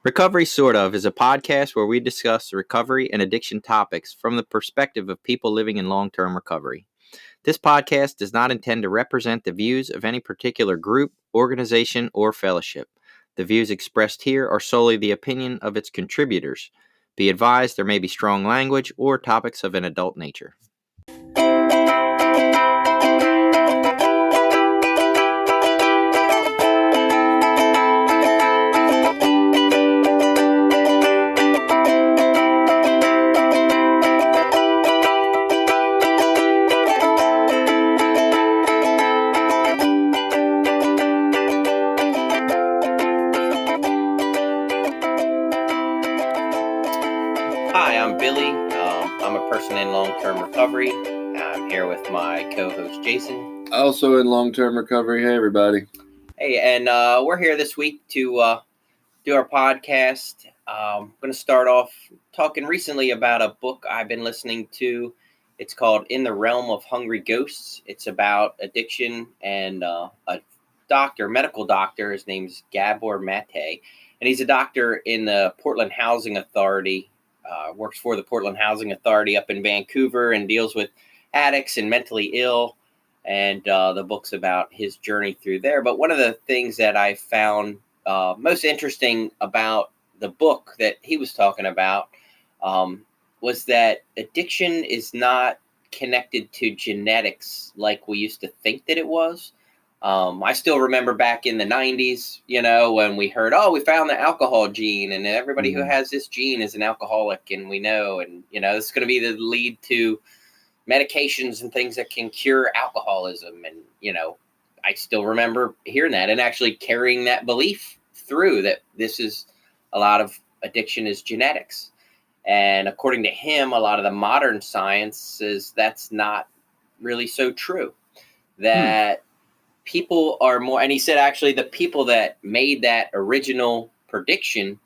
Recovery Sort of is a podcast where we discuss recovery and addiction topics from the perspective of people living in long-term recovery. This podcast does not intend to represent the views of any particular group, organization, or fellowship. The views expressed here are solely the opinion of its contributors. Be advised there may be strong language or topics of an adult nature. Hi, I'm Billy. I'm a person in long-term recovery. I'm here with my co-host Jason. Also in long-term recovery. Hey, everybody. Hey, and we're here this week to do our podcast. I'm going to start off talking recently about a book I've been listening to. It's called In the Realm of Hungry Ghosts. It's about addiction and a medical doctor. His name's Gabor Mate, and he's a doctor in the Portland Housing Authority. Works for the Portland Housing Authority up in Vancouver and deals with addicts and mentally ill. And the book's about his journey through there. But one of the things that I found most interesting about the book that he was talking about was that addiction is not connected to genetics like we used to think that it was. I still remember back in the 90s, when we heard, we found the alcohol gene and everybody who has this gene is an alcoholic, and we know, and, this is going to be the lead to medications and things that can cure alcoholism. And, I still remember hearing that and actually carrying that belief through that this is a lot of addiction is genetics. And according to him, a lot of the modern science says that's not really so true, that people are more, and he said actually the people that made that original prediction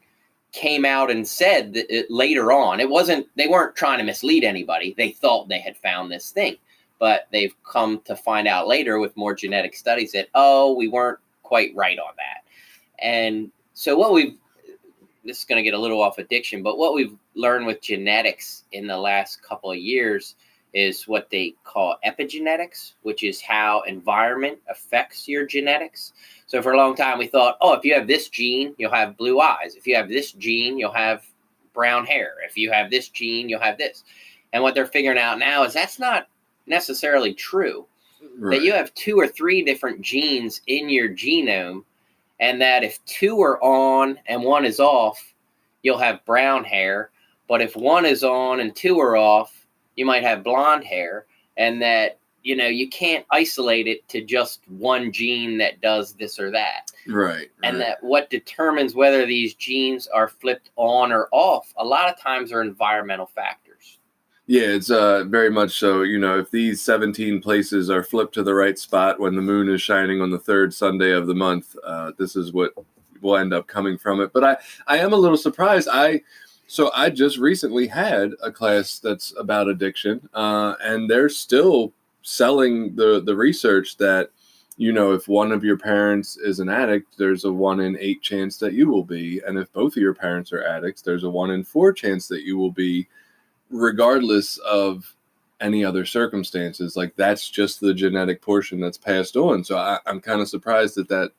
came out and said that later on, they weren't trying to mislead anybody. They thought they had found this thing, but they've come to find out later with more genetic studies that, we weren't quite right on that. And so this is going to get a little off addiction, but what we've learned with genetics in the last couple of years is what they call epigenetics, which is how environment affects your genetics. So for a long time, we thought, if you have this gene, you'll have blue eyes. If you have this gene, you'll have brown hair. If you have this gene, you'll have this. And what they're figuring out now is that's not necessarily true. Right. That you have 2 or 3 different genes in your genome, and that if 2 are on and 1 is off, you'll have brown hair. But if 1 is on and 2 are off, you might have blonde hair, and that, you can't isolate it to just one gene that does this or that. Right. And that what determines whether these genes are flipped on or off, a lot of times are environmental factors. Yeah, it's very much so. If these 17 places are flipped to the right spot when the moon is shining on the 3rd Sunday of the month, this is what will end up coming from it. But I am a little surprised. So I just recently had a class that's about addiction, and they're still selling the research that, if one of your parents is an addict, there's a 1 in 8 chance that you will be. And if both of your parents are addicts, there's a 1 in 4 chance that you will be, regardless of any other circumstances. Like, that's just the genetic portion that's passed on. So I'm kind of surprised that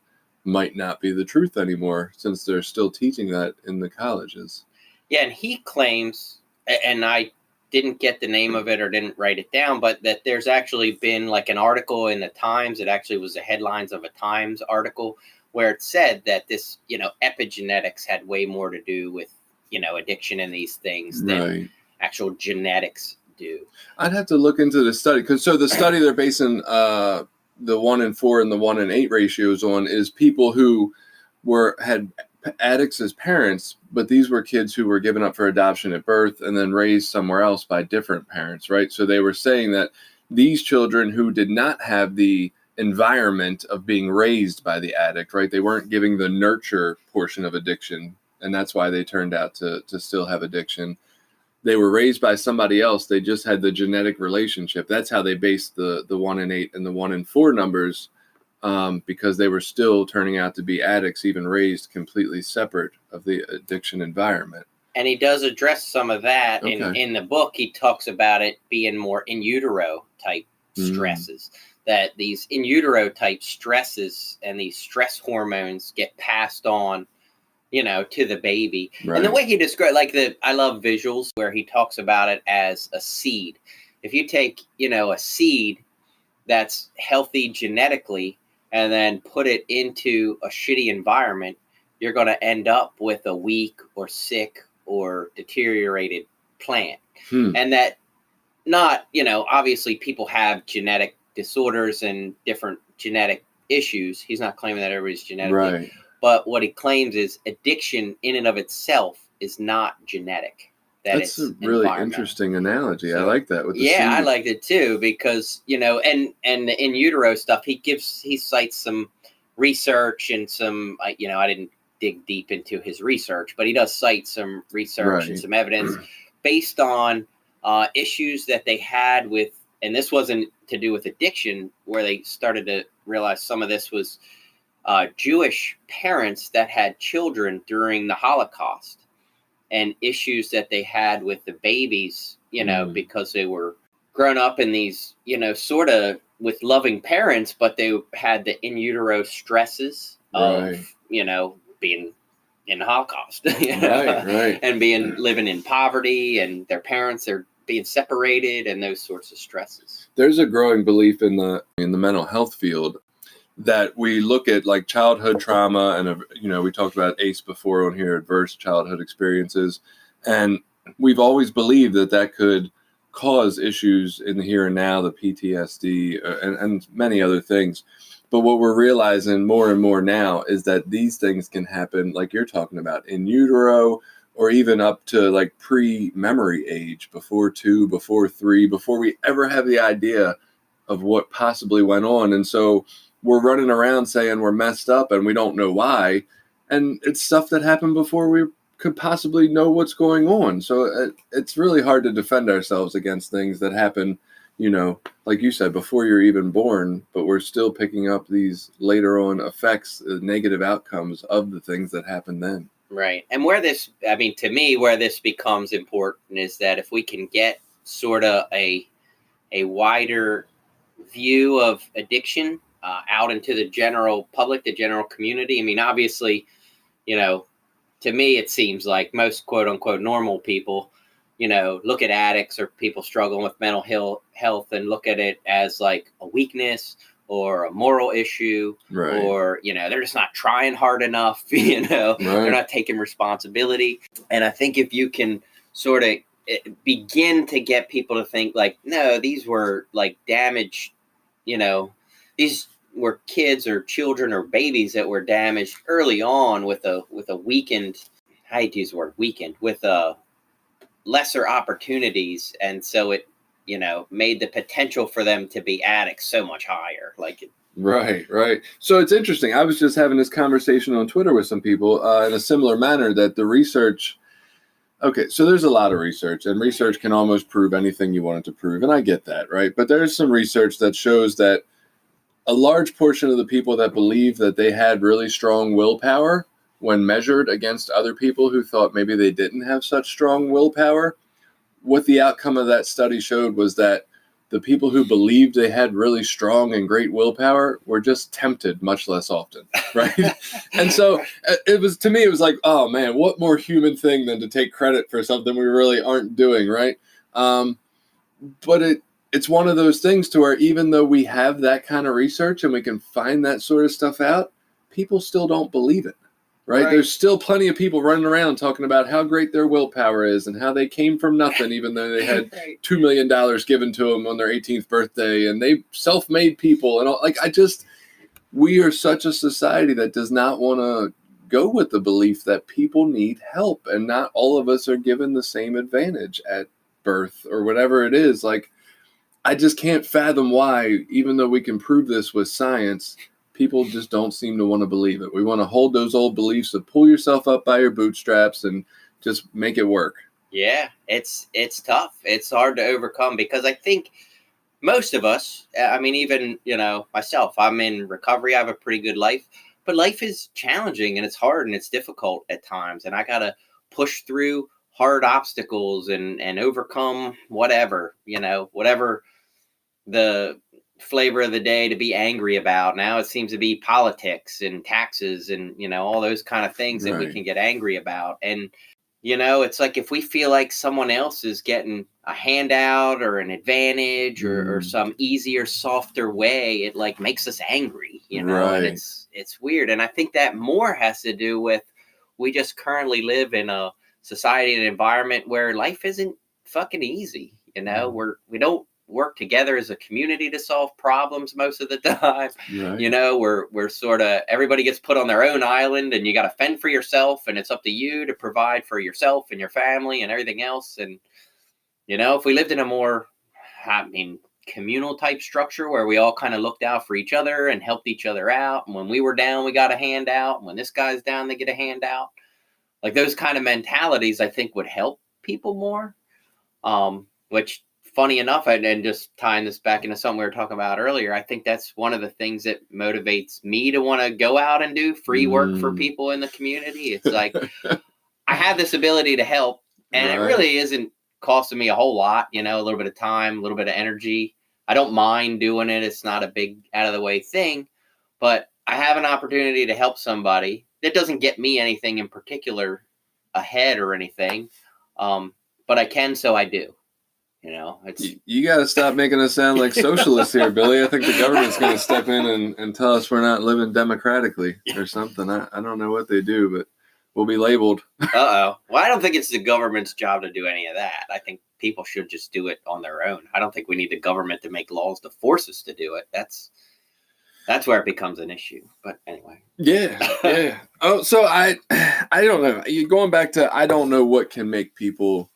might not be the truth anymore, since they're still teaching that in the colleges. Yeah, and he claims, and I didn't get the name of it or didn't write it down, but that there's actually been like an article in the Times. It actually was the headlines of a Times article where it said that this, epigenetics had way more to do with, addiction and these things than actual genetics do. I'd have to look into the study, because the study they're basing the 1 in 4 and the 1 in 8 ratios on is people who had addicts as parents, but these were kids who were given up for adoption at birth and then raised somewhere else by different parents, right? So they were saying that these children who did not have the environment of being raised by the addict, right? They weren't giving the nurture portion of addiction, and that's why they turned out to still have addiction. They were raised by somebody else. They just had the genetic relationship. That's how they based the 1 in 8 and the 1 in 4 numbers because they were still turning out to be addicts, even raised completely separate of the addiction environment. And he does address some of that in the book. He talks about it being more in utero type stresses, that these in utero type stresses and these stress hormones get passed on, to the baby. Right. And the way he described, I love visuals where he talks about it as a seed. If you take, a seed that's healthy genetically and then put it into a shitty environment, you're going to end up with a weak or sick or deteriorated plant. And that not, obviously people have genetic disorders and different genetic issues. He's not claiming that everybody's genetically. Right. But what he claims is addiction in and of itself is not genetic. That's a really interesting analogy. So, I like that. With the seed. I liked it too because, and the in utero stuff, he cites some research and some, I didn't dig deep into his research, but he does cite some research and some evidence based on issues that they had with, and this wasn't to do with addiction, where they started to realize some of this was Jewish parents that had children during the Holocaust and issues that they had with the babies, because they were grown up in these, sort of with loving parents, but they had the in utero stresses of, being in the Holocaust, and living in poverty, and their parents are being separated, and those sorts of stresses. There's a growing belief in the mental health field that we look at like childhood trauma, and we talked about ACE before on here, adverse childhood experiences, and we've always believed that could cause issues in the here and now, the PTSD and many other things. But what we're realizing more and more now is that these things can happen, like you're talking about, in utero, or even up to like pre-memory age, before 2, before 3, before we ever have the idea of what possibly went on. And so we're running around saying we're messed up and we don't know why. And it's stuff that happened before we could possibly know what's going on. So it's really hard to defend ourselves against things that happen, like you said, before you're even born, but we're still picking up these later on effects, negative outcomes of the things that happened then. Right. And where this becomes important is that if we can get sort of a wider view of addiction out into the general public, the general community. I mean, obviously, to me, it seems like most quote unquote normal people, look at addicts or people struggling with mental health and look at it as like a weakness or a moral issue, or, they're just not trying hard enough, they're not taking responsibility. And I think if you can sort of begin to get people to think like, no, these were like damaged, these were kids or children or babies that were damaged early on with a weakened, I hate to use the word weakened, with lesser opportunities. And so it, made the potential for them to be addicts so much higher. Right. So it's interesting. I was just having this conversation on Twitter with some people in a similar manner that the research, okay, so there's a lot of research, and research can almost prove anything you want it to prove. And I get that, right? But there's some research that shows that a large portion of the people that believe that they had really strong willpower when measured against other people who thought maybe they didn't have such strong willpower, what the outcome of that study showed was that the people who believed they had really strong and great willpower were just tempted much less often, right? And so it was like, oh man, what more human thing than to take credit for something we really aren't doing, right? But it's one of those things to where even though we have that kind of research and we can find that sort of stuff out, people still don't believe it. Right? There's still plenty of people running around talking about how great their willpower is and how they came from nothing, even though they had $2 million given to them on their 18th birthday, and they self-made people and all. We are such a society that does not want to go with the belief that people need help, and not all of us are given the same advantage at birth or whatever it is. I just can't fathom why, even though we can prove this with science, people just don't seem to want to believe it. We want to hold those old beliefs of pull yourself up by your bootstraps and just make it work. Yeah, it's tough. It's hard to overcome because I think most of us, I mean, even, myself, I'm in recovery. I have a pretty good life, but life is challenging and it's hard and it's difficult at times. And I got to push through hard obstacles and overcome whatever the flavor of the day to be angry about. Now it seems to be politics and taxes and, all those kind of things that we can get angry about. And, it's like if we feel like someone else is getting a handout or an advantage or some easier, softer way, it like makes us angry, and it's weird. And I think that more has to do with we just currently live in a society and environment where life isn't fucking easy. We don't work together as a community to solve problems most of the time. We're sort of, everybody gets put on their own island and you got to fend for yourself, and it's up to you to provide for yourself and your family and everything else. And if we lived in a more communal type structure where we all kind of looked out for each other and helped each other out, and when we were down we got a handout, and when this guy's down they get a handout, like those kind of mentalities I think would help people more. Which, funny enough, and just tying this back into something we were talking about earlier, I think that's one of the things that motivates me to want to go out and do free work for people in the community. It's like I have this ability to help, and it really isn't costing me a whole lot, a little bit of time, a little bit of energy. I don't mind doing it. It's not a big out of the way thing, but I have an opportunity to help somebody that doesn't get me anything in particular ahead or anything. But I can, so I do. You got to stop making us sound like socialists here, Billy. I think the government's going to step in and tell us we're not living democratically or something. I don't know what they do, but we'll be labeled. Well, I don't think it's the government's job to do any of that. I think people should just do it on their own. I don't think we need the government to make laws to force us to do it. That's where it becomes an issue. But anyway. Yeah. Oh, so I don't know. Going back to, I don't know what can make people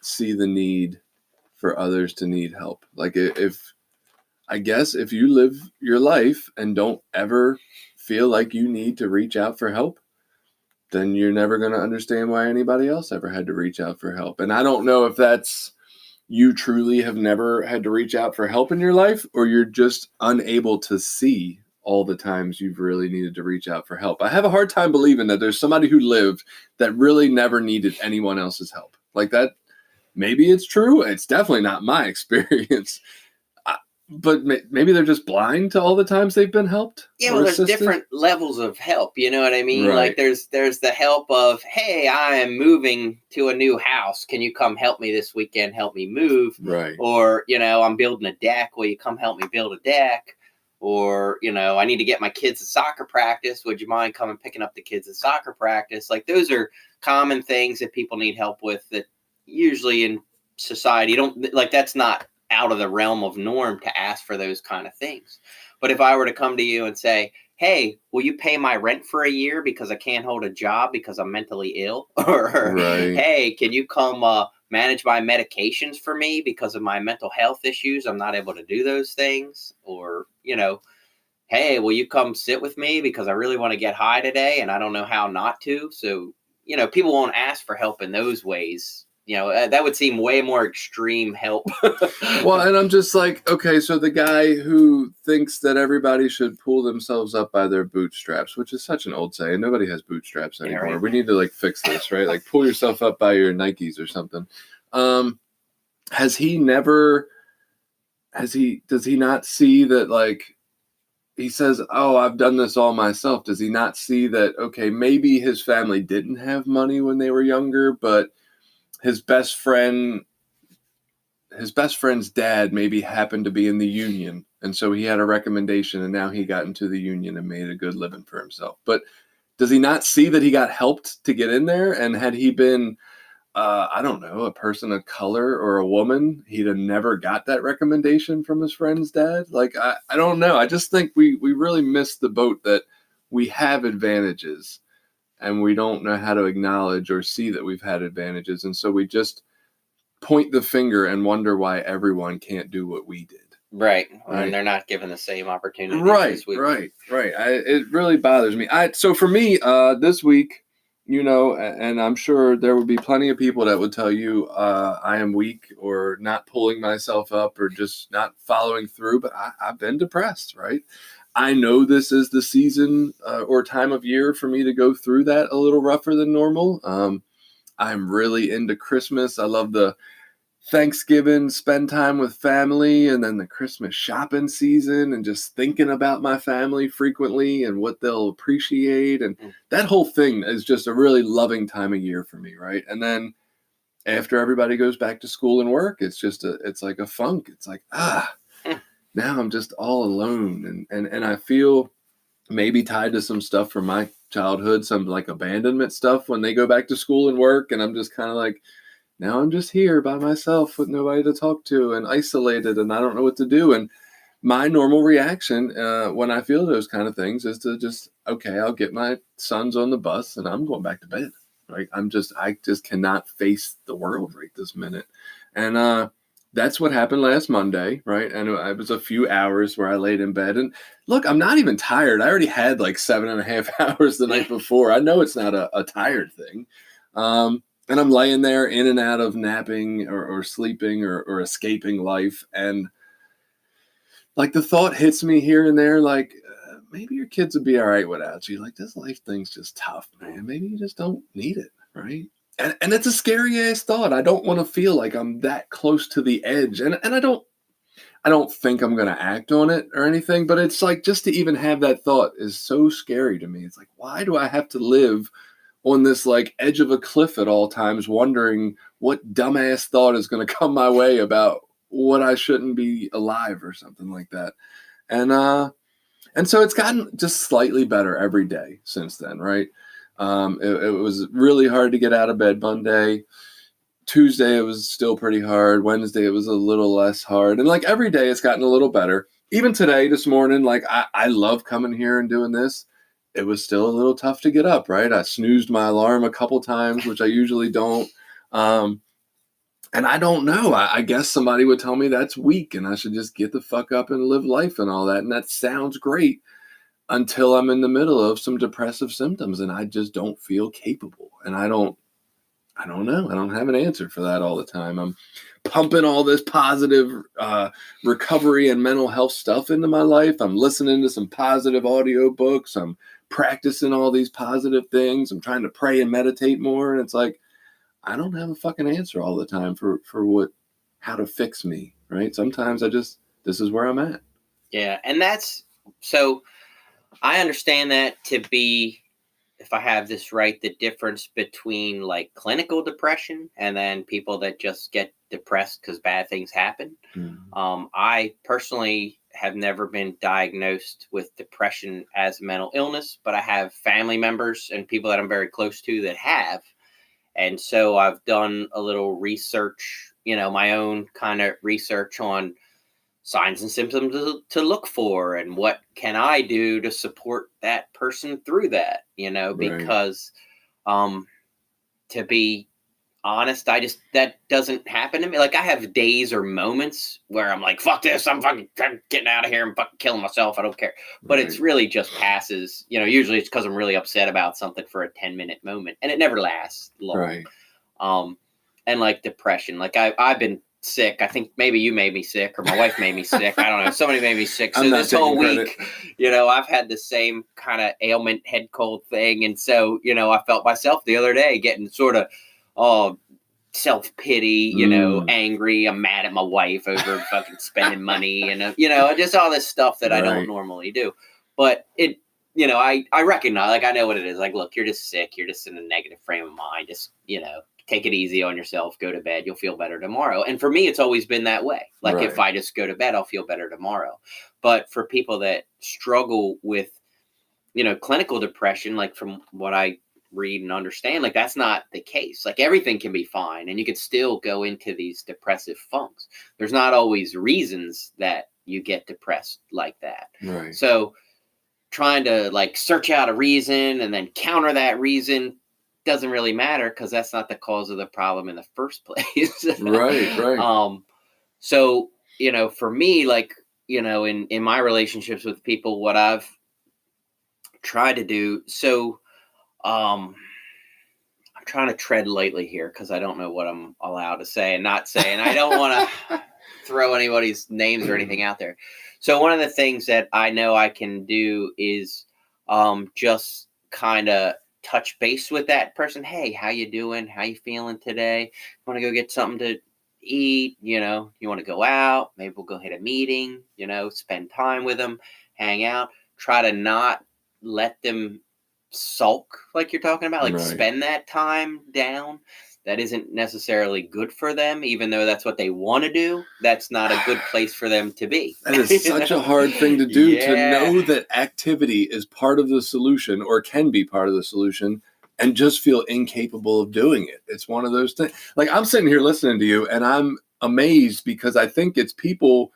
see the need for others to need help. Like if you live your life and don't ever feel like you need to reach out for help, then you're never going to understand why anybody else ever had to reach out for help. And I don't know if that's you truly have never had to reach out for help in your life, or you're just unable to see all the times you've really needed to reach out for help. I have a hard time believing that there's somebody who lived that really never needed anyone else's help. Like that, maybe it's true. It's definitely not my experience. But maybe they're just blind to all the times they've been helped. Yeah, well, there's different levels of help. You know what I mean? Right. Like there's the help of, hey, I am moving to a new house. Can you come help me this weekend? Help me move. Right. Or, I'm building a deck. Will you come help me build a deck? Or, I need to get my kids to soccer practice. Would you mind coming picking up the kids at soccer practice? Like those are common things that people need help with that usually in society that's not out of the realm of norm to ask for those kind of things. But if I were to come to you and say, hey, will you pay my rent for a year because I can't hold a job because I'm mentally ill? Or, hey, can you come manage my medications for me because of my mental health issues? I'm not able to do those things. Or, hey, will you come sit with me because I really want to get high today and I don't know how not to? So, people won't ask for help in those ways. That would seem way more extreme help. Well, and I'm just like, okay, so the guy who thinks that everybody should pull themselves up by their bootstraps, which is such an old saying. Nobody has bootstraps anymore. Yeah, right. We need to fix this, right? Like pull yourself up by your Nikes or something. Does he not see that he says, oh, I've done this all myself. Does he not see that, okay, maybe his family didn't have money when they were younger, but his best friend's dad maybe happened to be in the union. And so he had a recommendation and now he got into the union and made a good living for himself. But does he not see that he got helped to get in there? And had he been, I don't know, a person of color or a woman, he'd have never got that recommendation from his friend's dad. I don't know. I just think we really missed the boat that we have advantages. And we don't know how to acknowledge or see that we've had advantages. And so we just point the finger and wonder why everyone can't do what we did. Right. And they're not given the same opportunity. Right. It really bothers me. So for me, this week, and I'm sure there would be plenty of people that would tell you I am weak or not pulling myself up or just not following through, but I've been depressed, right? I know this is the season or time of year for me to go through that a little rougher than normal. I'm really into Christmas. I love the Thanksgiving, spend time with family, and then the Christmas shopping season and just thinking about my family frequently and what they'll appreciate. And that whole thing is just a really loving time of year for me, right? And then after everybody goes back to school and work, it's like a funk. It's like, now I'm just all alone. And I feel maybe tied to some stuff from my childhood, some like abandonment stuff when they go back to school and work. And I'm just kind of like, now I'm just here by myself with nobody to talk to and isolated and I don't know what to do. And my normal reaction when I feel those kind of things is to just, okay, I'll get my sons on the bus and I'm going back to bed. Right. I just cannot face the world right this minute. And that's what happened last Monday. Right. And it was a few hours where I laid in bed and look, I'm not even tired. I already had like 7.5 hours the night before. I know it's not a tired thing. And I'm laying there in and out of napping or sleeping or escaping life. And like the thought hits me here and there, like maybe your kids would be all right without you. Like this life thing's just tough, man. Maybe you just don't need it. Right. And it's a scary ass thought. I don't want to feel like I'm that close to the edge. And I don't think I'm going to act on it or anything, but it's like just to even have that thought is so scary to me. It's like, why do I have to live on this like edge of a cliff at all times, wondering what dumbass thought is going to come my way about what I shouldn't be alive or something like that. And so it's gotten just slightly better every day since then, right? It was really hard to get out of bed Monday. Tuesday, it was still pretty hard. Wednesday, it was a little less hard. And like every day, it's gotten a little better. Even today, this morning, like I love coming here and doing this. It was still a little tough to get up, right? I snoozed my alarm a couple times, which I usually don't. And I don't know. I guess somebody would tell me that's weak and I should just get the fuck up and live life and all that. And that sounds great until I'm in the middle of some depressive symptoms and I just don't feel capable. And I don't know. I don't have an answer for that all the time. I'm pumping all this positive recovery and mental health stuff into my life. I'm listening to some positive audio books. I'm practicing all these positive things. I'm trying to pray and meditate more. And it's like, I don't have a fucking answer all the time for how to fix me, right? Sometimes this is where I'm at. Yeah. And so I understand that to be, if I have this right, the difference between like clinical depression and then people that just get depressed because bad things happen. Mm-hmm. I personally have never been diagnosed with depression as a mental illness, but I have family members and people that I'm very close to that have. And so I've done a little research, my own kind of research on signs and symptoms to look for and what can I do to support that person through that, because to be honest, that doesn't happen to me. Like I have days or moments where I'm like, fuck this, I'm fucking getting out of here and fucking killing myself. I don't care. But It's really just passes, usually it's because I'm really upset about something for a 10-minute moment and it never lasts long. Right. And like depression, like I've been sick. I think maybe you made me sick or my wife made me sick. I don't know. Somebody made me sick. So this whole week, I've had the same kind of ailment, head cold thing. And so, I felt myself the other day getting sort of self-pity, angry. I'm mad at my wife over fucking spending money and, just all this stuff that I don't normally do. But it, I recognize, like, I know what it is. Like, look, you're just sick. You're just in a negative frame of mind. Just, take it easy on yourself, go to bed, you'll feel better tomorrow. And for me, it's always been that way. Like if I just go to bed, I'll feel better tomorrow. But for people that struggle with, clinical depression, like from what I read and understand, like that's not the case. Like everything can be fine and you could still go into these depressive funks. There's not always reasons that you get depressed like that. Right. So trying to like search out a reason and then counter that reason doesn't really matter because that's not the cause of the problem in the first place. Right. So, for me, like, in my relationships with people, what I've tried to do. So, trying to tread lightly here because I don't know what I'm allowed to say and not say, and I don't want to throw anybody's names or anything out there. So one of the things that I know I can do is just kind of touch base with that person. Hey, how you doing? How you feeling today? Want to go get something to eat? You want to go out? Maybe we'll go hit a meeting, spend time with them, hang out. Try to not let them sulk like you're talking about, like Right. spend that time down. That isn't necessarily good for them, even though that's what they want to do. That's not a good place for them to be. That is such a hard thing to do, to Yeah. know that activity is part of the solution or can be part of the solution and just feel incapable of doing it. It's one of those things. Like, I'm sitting here listening to you and I'm amazed because I think it's people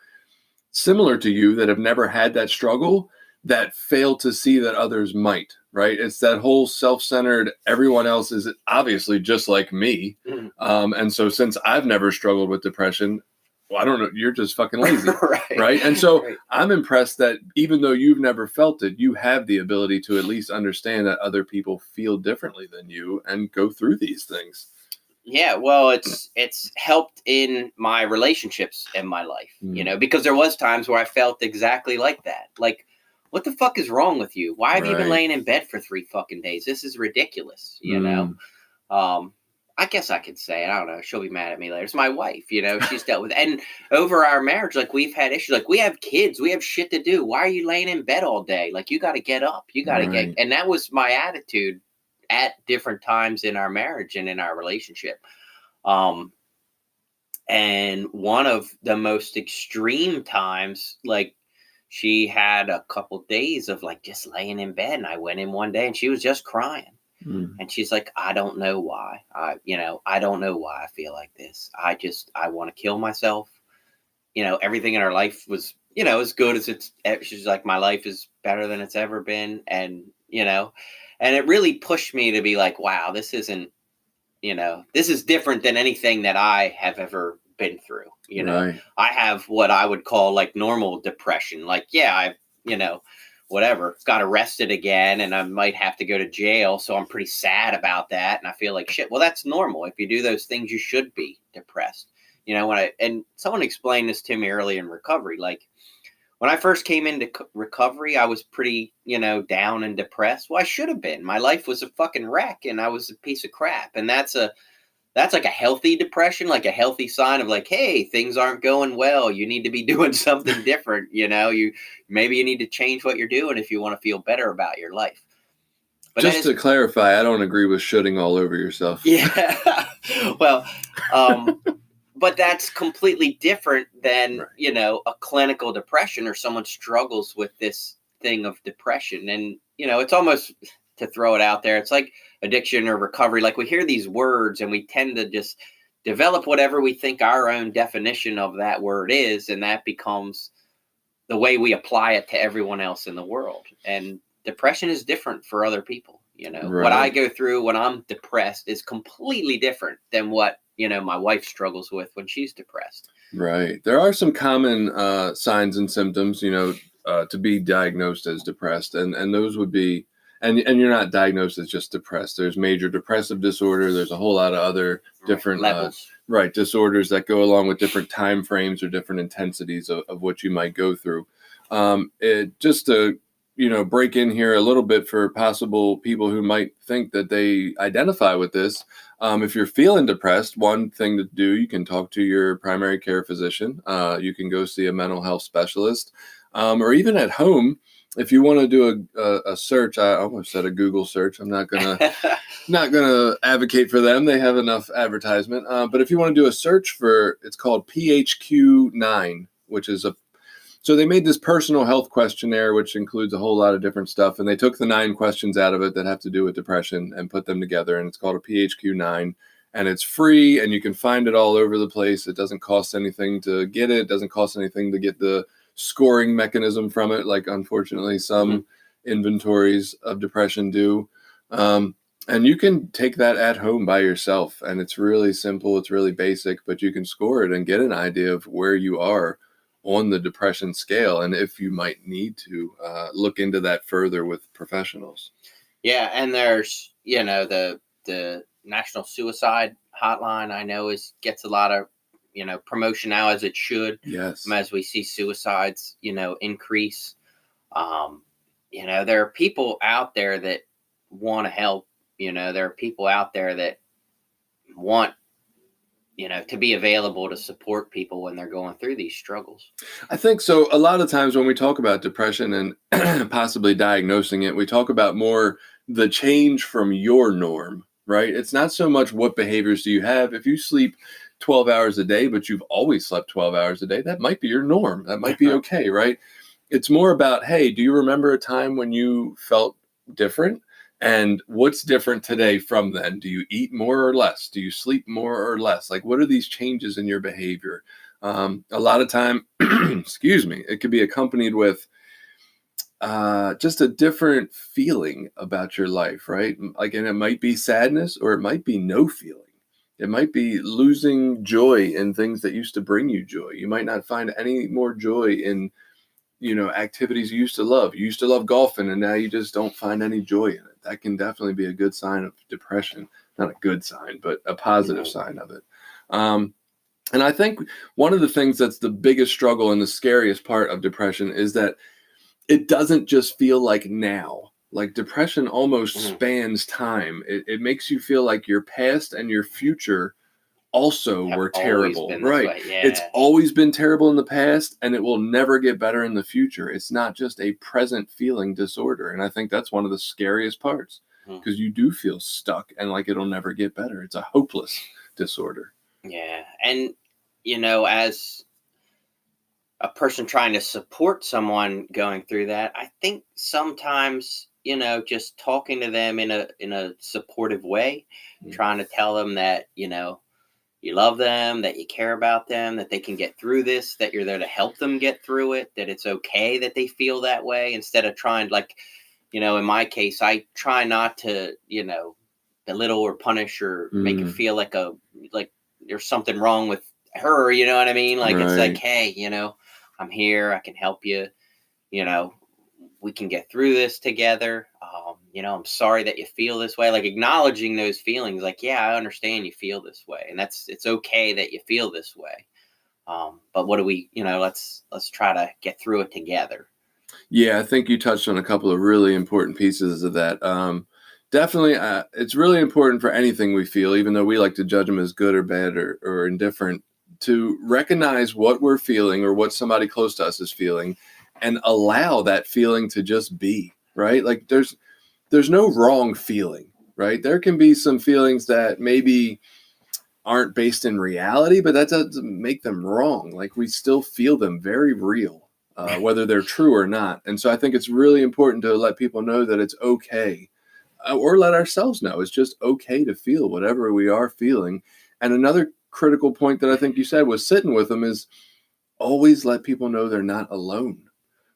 similar to you that have never had that struggle that fail to see that others might, right? It's that whole self-centered, everyone else is obviously just like me. Mhm. And so since I've never struggled with depression, well, I don't know, you're just fucking lazy, Right. right? And so Right. I'm impressed that even though you've never felt it, you have the ability to at least understand that other people feel differently than you and go through these things. Yeah, well, it's helped in my relationships in my life, because there was times where I felt exactly like that. Like, what the fuck is wrong with you? Why have you been Right. laying in bed for 3 fucking days? This is ridiculous, I guess I could say it. I don't know. She'll be mad at me later. It's my wife, she's dealt with it. And over our marriage, like, we've had issues. Like, we have kids. We have shit to do. Why are you laying in bed all day? Like, you got to get up. You got to Right. and that was my attitude at different times in our marriage and in our relationship. And one of the most extreme times, like, she had a couple days of like just laying in bed, and I went in one day and she was just crying. Mm. And she's like, I don't know why. I don't know why I feel like this. I want to kill myself. Everything in her life was, as good as she's like, my life is better than it's ever been. And it really pushed me to be like, wow, this isn't, this is different than anything that I have ever been through. Right. I have what I would call like normal depression. Like, yeah, I've, whatever, got arrested again and I might have to go to jail. So I'm pretty sad about that. And I feel like shit. Well, that's normal. If you do those things, you should be depressed. And someone explained this to me early in recovery. Like, when I first came into recovery, I was pretty, down and depressed. Well, I should have been. My life was a fucking wreck and I was a piece of crap. And that's like a healthy depression, like a healthy sign of like, hey, things aren't going well. You need to be doing something different. Maybe you need to change what you're doing if you want to feel better about your life. But just to clarify, I don't agree with shitting all over yourself. Yeah. Well, but that's completely different than, Right. A clinical depression or someone struggles with this thing of depression. And, it's almost, to throw it out there, it's like addiction or recovery. Like, we hear these words and we tend to just develop whatever we think our own definition of that word is. And that becomes the way we apply it to everyone else in the world. And depression is different for other people. What I Right. go through when I'm depressed is completely different than what, my wife struggles with when she's depressed. Right. There are some common signs and symptoms, to be diagnosed as depressed, and those would be, and you're not diagnosed as just depressed. There's major depressive disorder. There's a whole lot of other different levels. Disorders that go along with different time frames or different intensities of what you might go through. Just to break in here a little bit for possible people who might think that they identify with this. If you're feeling depressed, one thing to do, you can talk to your primary care physician. You can go see a mental health specialist, or even at home. If you want to do a search, I almost said a Google search. I'm not gonna advocate for them. They have enough advertisement. But if you want to do a search for, it's called PHQ-9, which is so they made this personal health questionnaire, which includes a whole lot of different stuff. And they took the 9 questions out of it that have to do with depression and put them together. And it's called a PHQ-9. And it's free and you can find it all over the place. It doesn't cost anything to get it. It doesn't cost anything to get the scoring mechanism from it, like unfortunately some inventories of depression do. And you can take that at home by yourself. And it's really simple. It's really basic, but you can score it and get an idea of where you are on the depression scale, and if you might need to look into that further with professionals. Yeah, and there's the National Suicide Hotline, I know gets a lot of, promotion now, as it should. Yes. As we see suicides, increase. There are people out there that want to help. There are people out there that want, to be available to support people when they're going through these struggles. I think so. A lot of times when we talk about depression and possibly diagnosing it, we talk about more the change from your norm, right? It's not so much what behaviors do you have. If you sleep 12 hours a day, but you've always slept 12 hours a day, that might be your norm. That might be okay, right? It's more about, hey, do you remember a time when you felt different? And what's different today from then? Do you eat more or less? Do you sleep more or less? Like, what are these changes in your behavior? A lot of time, excuse me, it could be accompanied with just a different feeling about your life, right? Like, and it might be sadness or it might be no feeling. It might be losing joy in things that used to bring you joy. You might not find any more joy in, activities you used to love. You used to love golfing and now you just don't find any joy in it. That can definitely be a good sign of depression. Not a good sign, but a positive sign of it. And I think one of the things that's the biggest struggle and the scariest part of depression is that it doesn't just feel like now. Like, depression almost spans time. It makes you feel like your past and your future also were terrible, right? Yeah. It's always been terrible in the past and it will never get better in the future. It's not just a present feeling disorder. And I think that's one of the scariest parts, because you do feel stuck and like it'll never get better. It's a hopeless disorder. Yeah. And, as a person trying to support someone going through that, I think sometimes, just talking to them in a supportive way, trying to tell them that, you love them, that you care about them, that they can get through this, that you're there to help them get through it, that it's okay that they feel that way, instead of trying, like, in my case, I try not to, belittle or punish or make it feel like there's something wrong with her, you know what I mean? Like, It's like, hey, I'm here, I can help you, we can get through this together. I'm sorry that you feel this way, like acknowledging those feelings, like, yeah, I understand you feel this way, and it's okay that you feel this way. But what do we, let's try to get through it together. Yeah, I think you touched on a couple of really important pieces of that. Definitely, it's really important for anything we feel, even though we like to judge them as good or bad or indifferent, to recognize what we're feeling or what somebody close to us is feeling and allow that feeling to just be, right? Like, there's no wrong feeling, right? There can be some feelings that maybe aren't based in reality, but that doesn't make them wrong. Like, we still feel them very real, whether they're true or not. And so I think it's really important to let people know that it's okay, or let ourselves know it's just okay to feel whatever we are feeling. And another critical point that I think you said was sitting with them is always let people know they're not alone.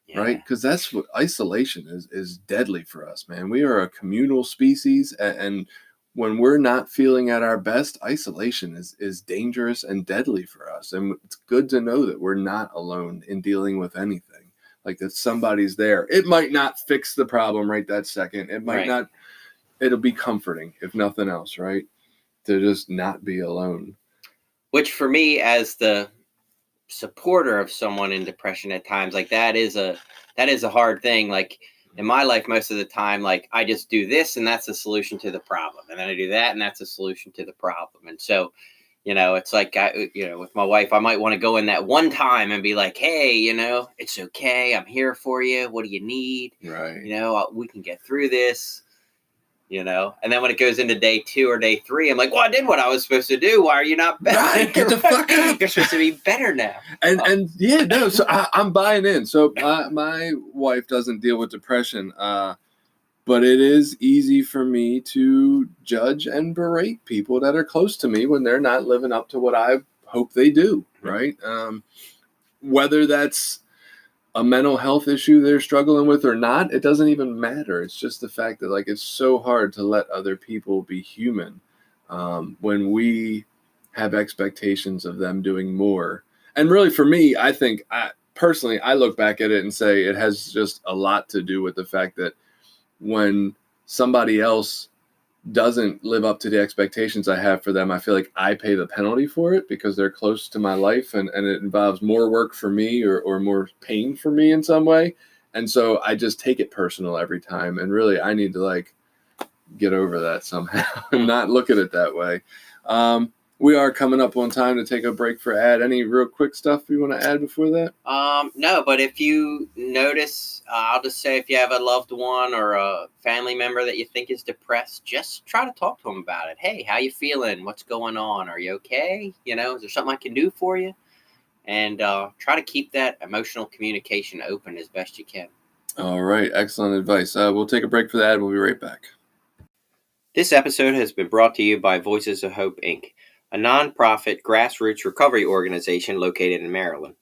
Yeah. Right? Because that's what isolation is deadly for us, man. We are a communal species, and when we're not feeling at our best, isolation is dangerous and deadly for us. And it's good to know that we're not alone in dealing with anything, like that somebody's there. It might not fix the problem right that second. It might not. It'll be comforting, if nothing else, right? To just not be alone. Which, for me, as the supporter of someone in depression at times, like, that is a hard thing. Like, in my life, most of the time, like, I just do this and that's a solution to the problem, and then I do that and that's a solution to the problem. And so, it's like, with my wife, I might want to go in that one time and be like, hey, it's okay, I'm here for you, what do you need? Right. We can get through this. And then when it goes into day 2 or day 3, I'm like, well, I did what I was supposed to do. Why are you not better? Right, get the fuck up. You're supposed to be better now. And yeah, no, so I'm buying in. So my wife doesn't deal with depression, but it is easy for me to judge and berate people that are close to me when they're not living up to what I hope they do, right? Whether that's a mental health issue they're struggling with or not, it doesn't even matter. It's just the fact that, like, it's so hard to let other people be human when we have expectations of them doing more. And really, for me, I think personally, I look back at it and say it has just a lot to do with the fact that when somebody else doesn't live up to the expectations I have for them, I feel like I pay the penalty for it because they're close to my life, and it involves more work for me or more pain for me in some way. And so I just take it personal every time. And really, I need to like get over that somehow and not look at it that way. We are coming up on time to take a break for ad. Any real quick stuff you want to add before that? No, but if you notice, I'll just say if you have a loved one or a family member that you think is depressed, just try to talk to them about it. Hey, how you feeling? What's going on? Are you okay? You know, is there something I can do for you? And try to keep that emotional communication open as best you can. All right. Excellent advice. We'll take a break for that. We'll be right back. This episode has been brought to you by Voices of Hope, Inc., a nonprofit grassroots recovery organization located in Maryland.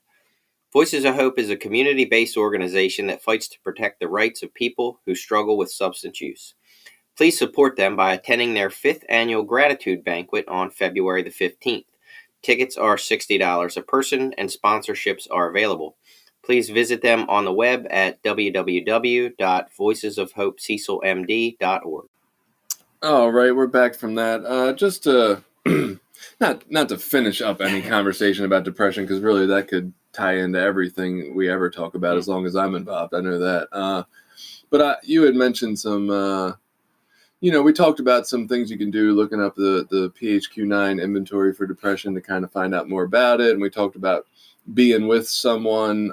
Voices of Hope is a community-based organization that fights to protect the rights of people who struggle with substance use. Please support them by attending their 5th annual gratitude banquet on February the 15th. Tickets are $60 a person and sponsorships are available. Please visit them on the web at www.voicesofhopececilmd.org. All right, we're back from that. Just to not to finish up any conversation about depression, because really that could tie into everything we ever talk about as long as I'm involved. I know that. But you had mentioned some, we talked about some things you can do, looking up the PHQ-9 inventory for depression to kind of find out more about it. And we talked about being with someone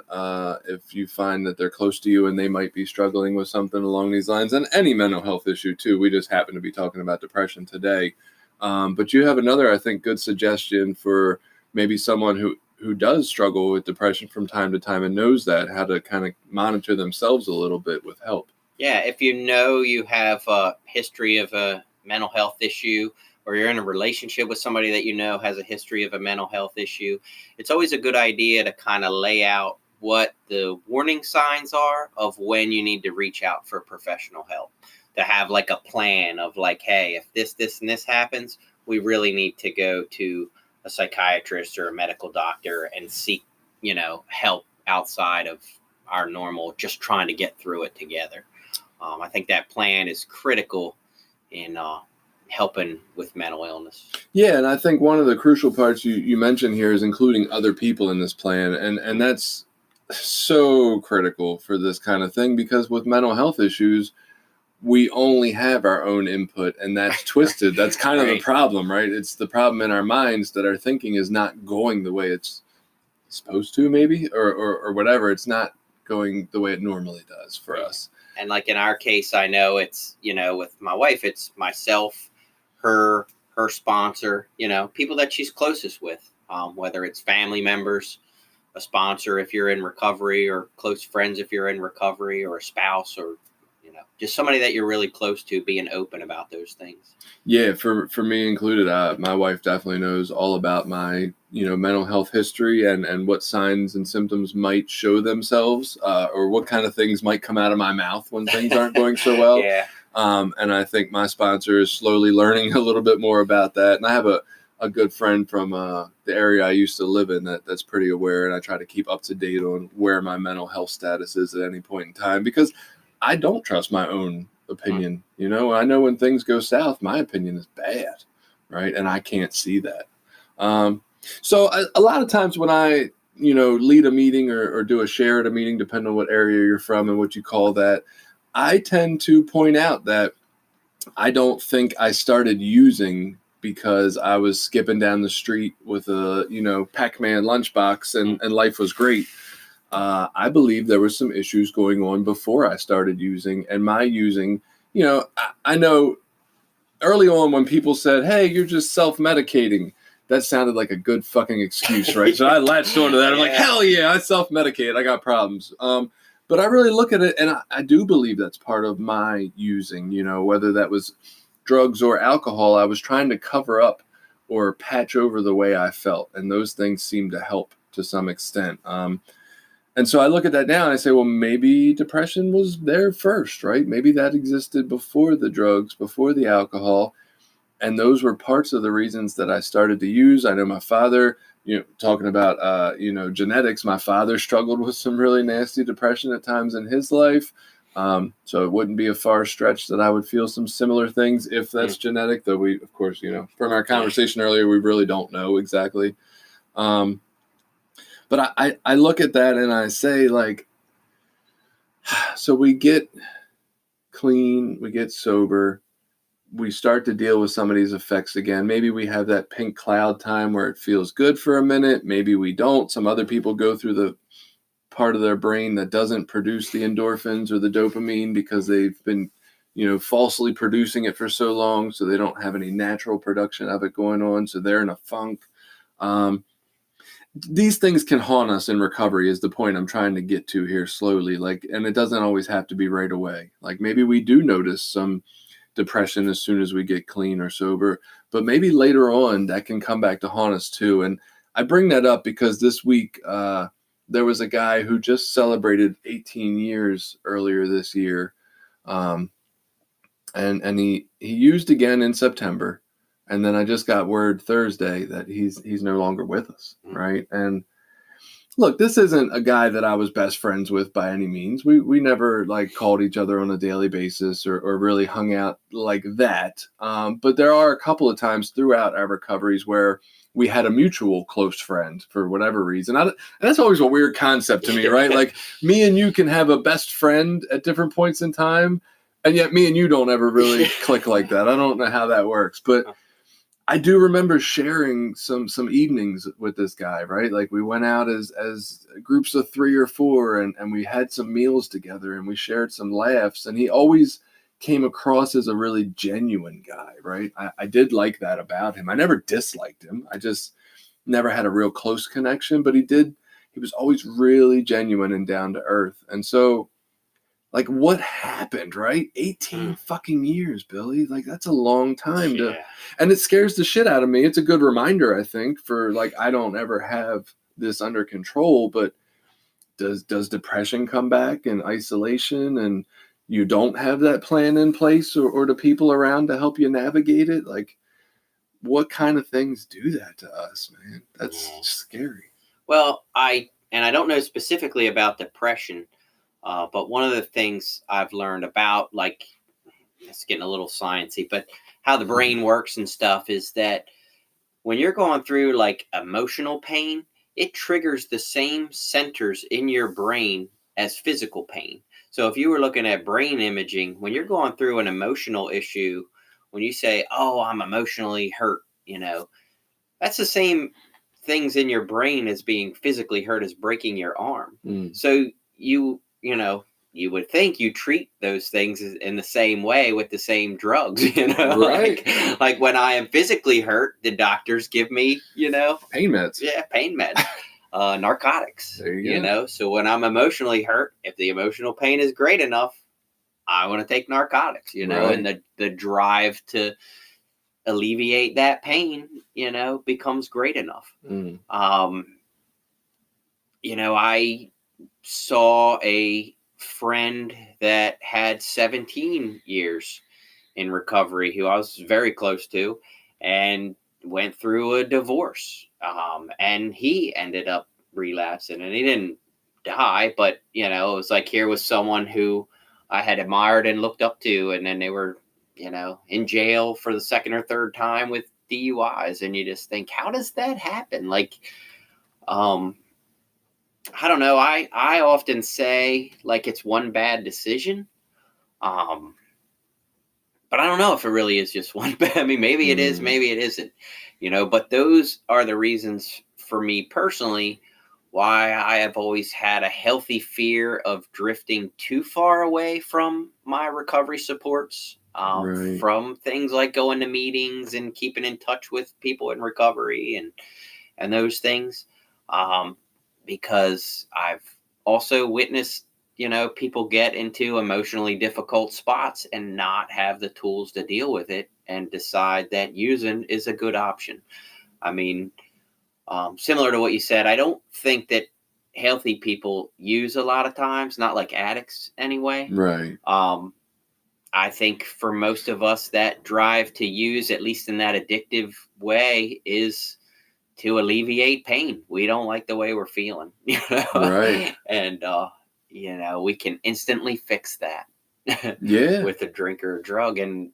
if you find that they're close to you and they might be struggling with something along these lines, and any mental health issue too. We just happen to be talking about depression today. But you have another, I think, good suggestion for maybe someone who does struggle with depression from time to time and knows that, how to kind of monitor themselves a little bit with help. Yeah, if you know you have a history of a mental health issue, or you're in a relationship with somebody that you know has a history of a mental health issue, it's always a good idea to kind of lay out what the warning signs are of when you need to reach out for professional help. To have like a plan of like, hey, if this, and this happens, we really need to go to a psychiatrist or a medical doctor and seek, help outside of our normal, just trying to get through it together. I think that plan is critical in helping with mental illness. Yeah, and I think one of the crucial parts you mentioned here is including other people in this plan, and that's so critical for this kind of thing, because with mental health issues, we only have our own input, and that's twisted. That's kind of the problem, right? It's the problem in our minds that our thinking is not going the way it's supposed to, maybe, or whatever. It's not going the way it normally does for us. And like in our case, I know it's, with my wife, it's myself, her sponsor, people that she's closest with, whether it's family members, a sponsor if you're in recovery, or close friends if you're in recovery, or a spouse, or just somebody that you're really close to, being open about those things. Yeah, for me included, my wife definitely knows all about my mental health history and what signs and symptoms might show themselves, or what kind of things might come out of my mouth when things aren't going so well. Yeah. And I think my sponsor is slowly learning a little bit more about that. And I have a good friend from the area I used to live in that's pretty aware, and I try to keep up to date on where my mental health status is at any point in time, because I don't trust my own opinion. I know when things go south, my opinion is bad, right? And I can't see that. So a lot of times when I, lead a meeting or do a share at a meeting, depending on what area you're from and what you call that, I tend to point out that I don't think I started using because I was skipping down the street with a, Pac-Man lunchbox and life was great. I believe there were some issues going on before I started using, and my using, I know early on when people said, hey, you're just self-medicating, that sounded like a good fucking excuse, right? So I latched onto that. I'm like, hell yeah, I self-medicate. I got problems. But I really look at it, and I do believe that's part of my using, whether that was drugs or alcohol. I was trying to cover up or patch over the way I felt, and those things seem to help to some extent. And so I look at that now and I say, well, maybe depression was there first, right? Maybe that existed before the drugs, before the alcohol. And those were parts of the reasons that I started to use. I know my father, talking about, genetics, my father struggled with some really nasty depression at times in his life. So it wouldn't be a far stretch that I would feel some similar things if that's genetic, though we, of course, from our conversation earlier, we really don't know exactly. But I look at that and I say, like, so we get clean, we get sober, we start to deal with some of these effects again. Maybe we have that pink cloud time where it feels good for a minute. Maybe we don't. Some other people go through the part of their brain that doesn't produce the endorphins or the dopamine because they've been, falsely producing it for so long. So they don't have any natural production of it going on. So they're in a funk. These things can haunt us in recovery is the point I'm trying to get to here slowly. And it doesn't always have to be right away. Like maybe we do notice some depression as soon as we get clean or sober, but maybe later on that can come back to haunt us too. And I bring that up because this week there was a guy who just celebrated 18 years earlier this year, and he used again in September, and then I just got word Thursday that he's no longer with us, right? And look, this isn't a guy that I was best friends with by any means. We never called each other on a daily basis or really hung out like that. But there are a couple of times throughout our recoveries where we had a mutual close friend for whatever reason. And that's always a weird concept to me, right? Like me and you can have a best friend at different points in time, and yet me and you don't ever really click like that. I don't know how that works, but I do remember sharing some evenings with this guy, right? Like we went out as groups of 3 or 4 and we had some meals together and we shared some laughs, and he always came across as a really genuine guy, right? I did like that about him. I never disliked him. I just never had a real close connection, but he was always really genuine and down to earth. And so what happened, right? 18 fucking years, Billy. That's a long time and it scares the shit out of me. It's a good reminder, I think, for I don't ever have this under control, but does depression come back and isolation and you don't have that plan in place or the people around to help you navigate it? What kind of things do that to us, man? That's scary. Well, I don't know specifically about depression, but one of the things I've learned about, it's getting a little sciencey, but how the brain works and stuff is that when you're going through emotional pain, it triggers the same centers in your brain as physical pain. So if you were looking at brain imaging, when you're going through an emotional issue, when you say, "Oh, I'm emotionally hurt," that's the same things in your brain as being physically hurt as breaking your arm. So you would think you treat those things in the same way with the same drugs, Right. like when I am physically hurt, the doctors give me, pain meds. Yeah, pain meds, narcotics, there you go. So when I'm emotionally hurt, if the emotional pain is great enough, I want to take narcotics, Right. and the drive to alleviate that pain, becomes great enough. I saw a friend that had 17 years in recovery who I was very close to and went through a divorce. And he ended up relapsing, and he didn't die, but it was here was someone who I had admired and looked up to, and then they were, in jail for the second or third time with DUIs. And you just think, how does that happen? I don't know. I often say it's one bad decision. But I don't know if it really is just one bad. I mean, maybe it is, maybe it isn't, but those are the reasons for me personally why I have always had a healthy fear of drifting too far away from my recovery supports, Right. from things like going to meetings and keeping in touch with people in recovery and those things. Because I've also witnessed, people get into emotionally difficult spots and not have the tools to deal with it and decide that using is a good option. I mean, similar to what you said, I don't think that healthy people use a lot of times, not like addicts anyway. Right. I think for most of us, that drive to use, at least in that addictive way, is to alleviate pain. We don't like the way we're feeling, Right. And we can instantly fix that Yeah. with a drink or a drug. And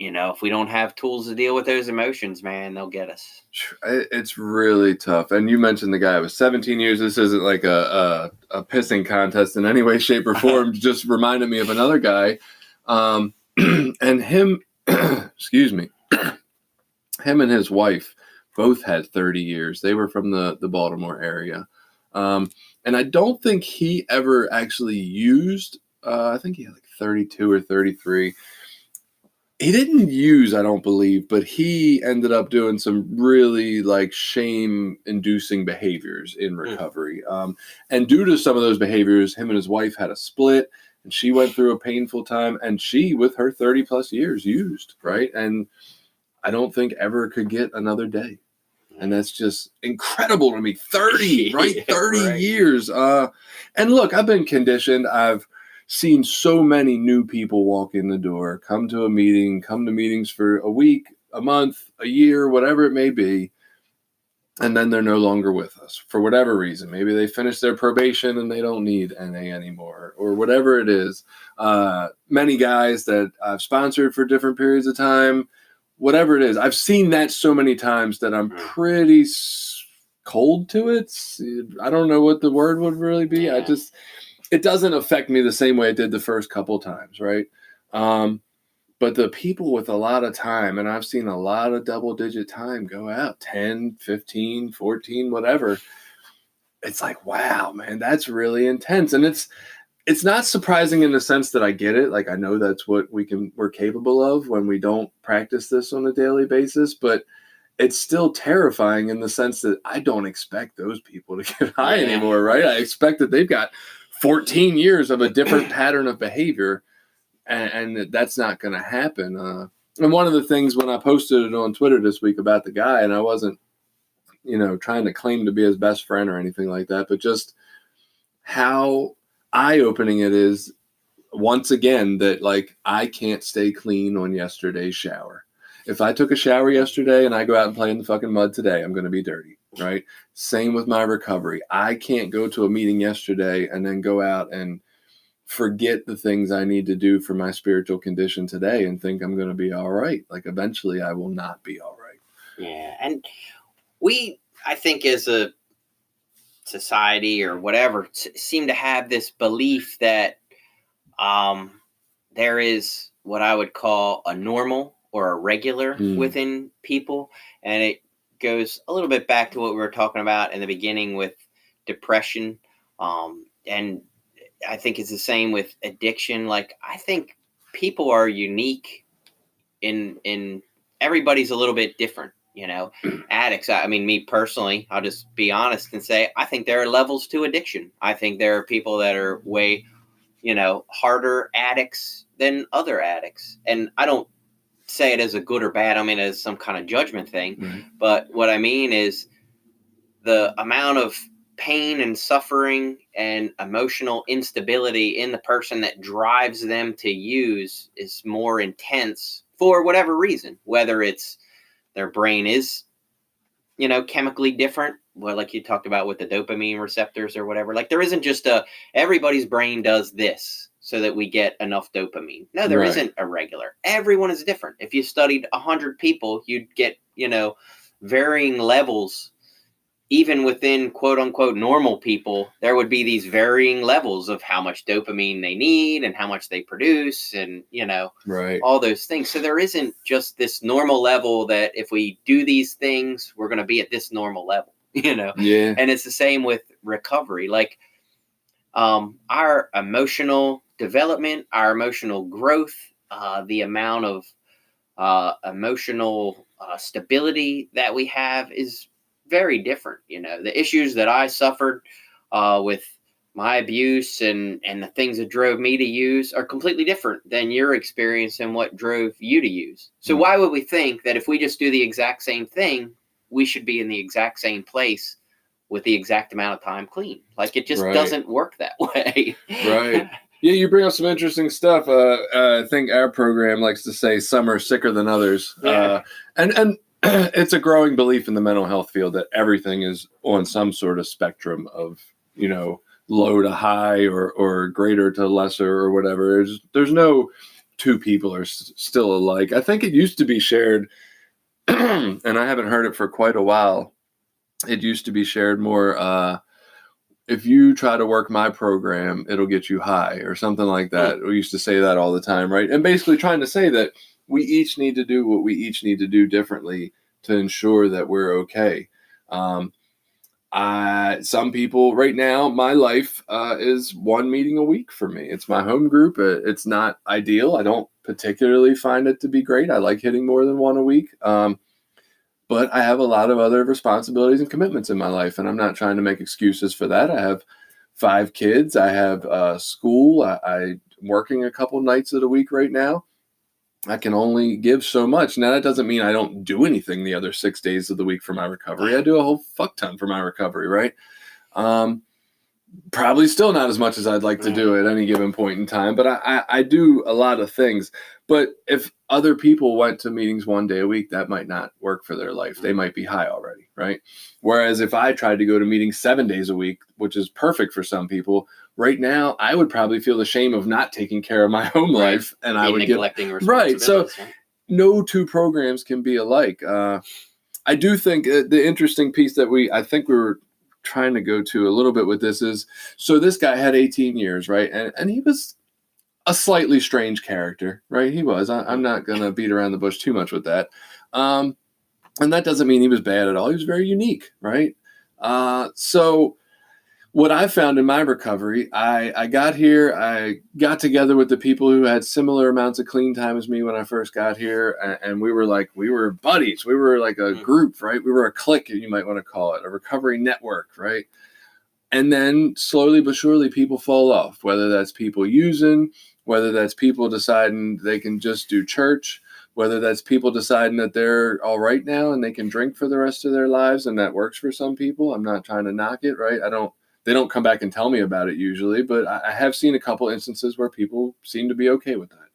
if we don't have tools to deal with those emotions, man, they'll get us. It's really tough. And you mentioned the guy was 17 years. This isn't like a pissing contest in any way, shape, or form. Just reminded me of another guy. And him, excuse me, him and his wife both had 30 years. They were from the Baltimore area. And I don't think he ever actually used, I think he had like 32 or 33. He didn't use, I don't believe, but he ended up doing some really like shame-inducing behaviors in recovery. And due to some of those behaviors, him and his wife had a split, and she went through a painful time, and she, with her 30 plus years, used, right? And I don't think ever could get another day. And that's just incredible to me. 30, right? 30 Right. years. And look, I've been conditioned. I've seen so many new people walk in the door, come to meetings for a week, a month, a year, whatever it may be. And then they're no longer with us for whatever reason. Maybe they finished their probation and they don't need NA anymore, or whatever it is. Many guys that I've sponsored for different periods of time, whatever it is, I've seen that so many times that I'm pretty cold to it. I don't know what the word would really be. Yeah. It doesn't affect me the same way it did the first couple times, right? But the people with a lot of time, and I've seen a lot of double-digit time go out, 10, 15, 14, whatever. It's like, wow, man, that's really intense. And it's not surprising in the sense that I get it. Like, I know that's what we're capable of when we don't practice this on a daily basis, but it's still terrifying in the sense that I don't expect those people to get high anymore, right? I expect that they've got 14 years of a different pattern of behavior, and that's not going to happen. And one of the things when I posted it on Twitter this week about the guy, and I wasn't, trying to claim to be his best friend or anything like that, but just how eye-opening it is, once again, that like I can't stay clean on yesterday's shower. If I took a shower yesterday and I go out and play in the fucking mud today, I'm going to be dirty, right? Same with my recovery. I can't go to a meeting yesterday and then go out and forget the things I need to do for my spiritual condition today and think I'm going to be all right. Like, eventually I will not be all right. Yeah. And I think as a society or whatever, seem to have this belief that there is what I would call a normal or a regular within people. And it goes a little bit back to what we were talking about in the beginning with depression. And I think it's the same with addiction. Like, I think people are unique in everybody's a little bit different, addicts. I mean, me personally, I'll just be honest and say, I think there are levels to addiction. I think there are people that are way, harder addicts than other addicts. And I don't say it as a good or bad. I mean, as some kind of judgment thing. Right. But what I mean is the amount of pain and suffering and emotional instability in the person that drives them to use is more intense for whatever reason, whether it's their brain is, chemically different. Well, like you talked about with the dopamine receptors or whatever, like there isn't just everybody's brain does this so that we get enough dopamine. No, there isn't a regular. Everyone is different. If you studied 100 people, you'd get, varying levels. Even within quote unquote normal people, there would be these varying levels of how much dopamine they need and how much they produce and, all those things. So there isn't just this normal level that if we do these things, we're going to be at this normal level, Yeah. And it's the same with recovery. Like our emotional development, our emotional growth, the amount of emotional stability that we have is very different. The issues that I suffered with my abuse and the things that drove me to use are completely different than your experience and what drove you to use. So why would we think that if we just do the exact same thing, we should be in the exact same place with the exact amount of time clean? Like, it just doesn't work that way. Right. Yeah, you bring up some interesting stuff. I think our program likes to say some are sicker than others. Yeah. And it's a growing belief in the mental health field that everything is on some sort of spectrum of, low to high or greater to lesser or whatever. There's no two people are still alike. I think it used to be shared, and I haven't heard it for quite a while. It used to be shared more. If you try to work my program, it'll get you high or something like that. We used to say that all the time, right? And basically trying to say that we each need to do what we each need to do differently to ensure that we're okay. Some people right now, my life is one meeting a week for me. It's my home group. It's not ideal. I don't particularly find it to be great. I like hitting more than one a week. But I have a lot of other responsibilities and commitments in my life, and I'm not trying to make excuses for that. I have 5 kids. I have school. I'm working a couple nights of the week right now. I can only give so much. Now, that doesn't mean I don't do anything the other 6 days of the week for my recovery. I do a whole fuck ton for my recovery, right? Probably still not as much as I'd like to do at any given point in time, but I do a lot of things. But if other people went to meetings one day a week, that might not work for their life. They might be high already, right? Whereas if I tried to go to meetings 7 days a week, which is perfect for some people, right now I would probably feel the shame of not taking care of my home life, and I would neglecting responsibilities. Right. So no two programs can be alike. I do think the interesting piece that I think we were trying to go to a little bit with this is, so this guy had 18 years, right? And he was a slightly strange character, right? He was. I'm not going to beat around the bush too much with that. And that doesn't mean he was bad at all. He was very unique, right? So what I found in my recovery, I got here, I got together with the people who had similar amounts of clean time as me when I first got here. And we were buddies. We were like a group, right? We were a clique, you might want to call it, a recovery network, right? And then slowly but surely people fall off, whether that's people using, whether that's people deciding they can just do church, whether that's people deciding that they're all right now and they can drink for the rest of their lives, and that works for some people. I'm not trying to knock it, right? They don't come back and tell me about it usually, but I have seen a couple instances where people seem to be okay with that.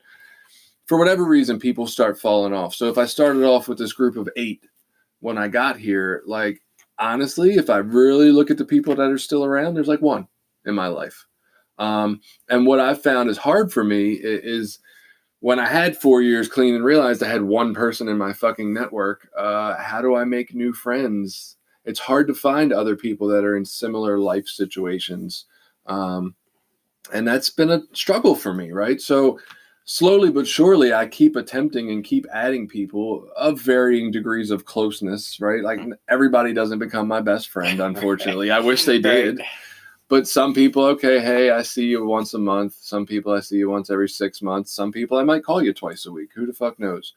For whatever reason, people start falling off. So if I started off with this group of 8 when I got here, like, honestly, if I really look at the people that are still around, there's like 1 in my life. And what I've found is hard for me is when I had 4 years clean and realized I had 1 person in my fucking network, how do I make new friends? It's hard to find other people that are in similar life situations. And that's been a struggle for me, right? So slowly but surely, I keep attempting and keep adding people of varying degrees of closeness, right? Like, everybody doesn't become my best friend, unfortunately. I wish they did. But some people, okay, hey, I see you once a month. Some people I see you once every 6 months. Some people I might call you twice a week. Who the fuck knows?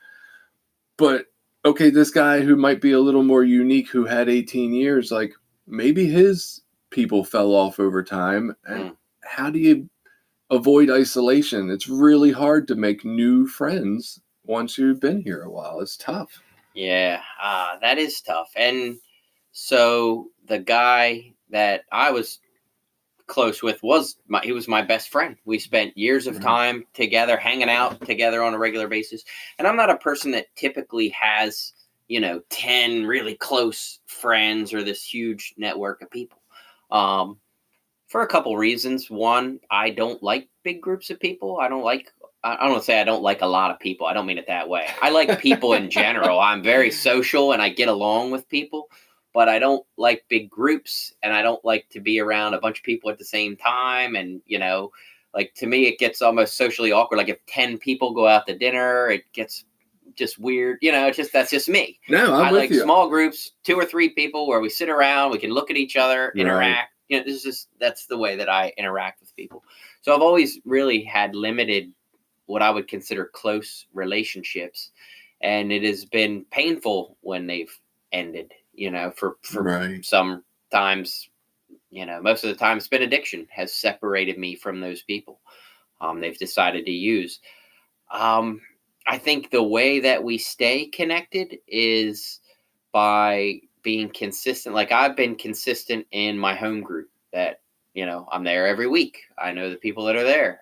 But, okay, this guy who might be a little more unique, who had 18 years, like, maybe his people fell off over time. And how do you avoid isolation? It's really hard to make new friends once you've been here a while. It's tough. Yeah, that is tough. And so the guy that I was close with was my best friend. We spent years of time together, hanging out together on a regular basis. And I'm not a person that typically has, 10 really close friends or this huge network of people. For a couple reasons. One, I don't like big groups of people. I don't say I don't like a lot of people. I don't mean it that way. I like people in general. I'm very social and I get along with people. But I don't like big groups, and I don't like to be around a bunch of people at the same time. And, like, to me, it gets almost socially awkward. Like, if 10 people go out to dinner, it gets just weird. That's just me. No, I like you. Small groups, 2 or 3 people where we sit around, we can look at each other, interact. That's the way that I interact with people. So I've always really had limited what I would consider close relationships. And it has been painful when they've ended. For some times, most of the time it's been addiction has separated me from those people. They've decided to use. I think the way that we stay connected is by being consistent. Like, I've been consistent in my home group that, I'm there every week. I know the people that are there.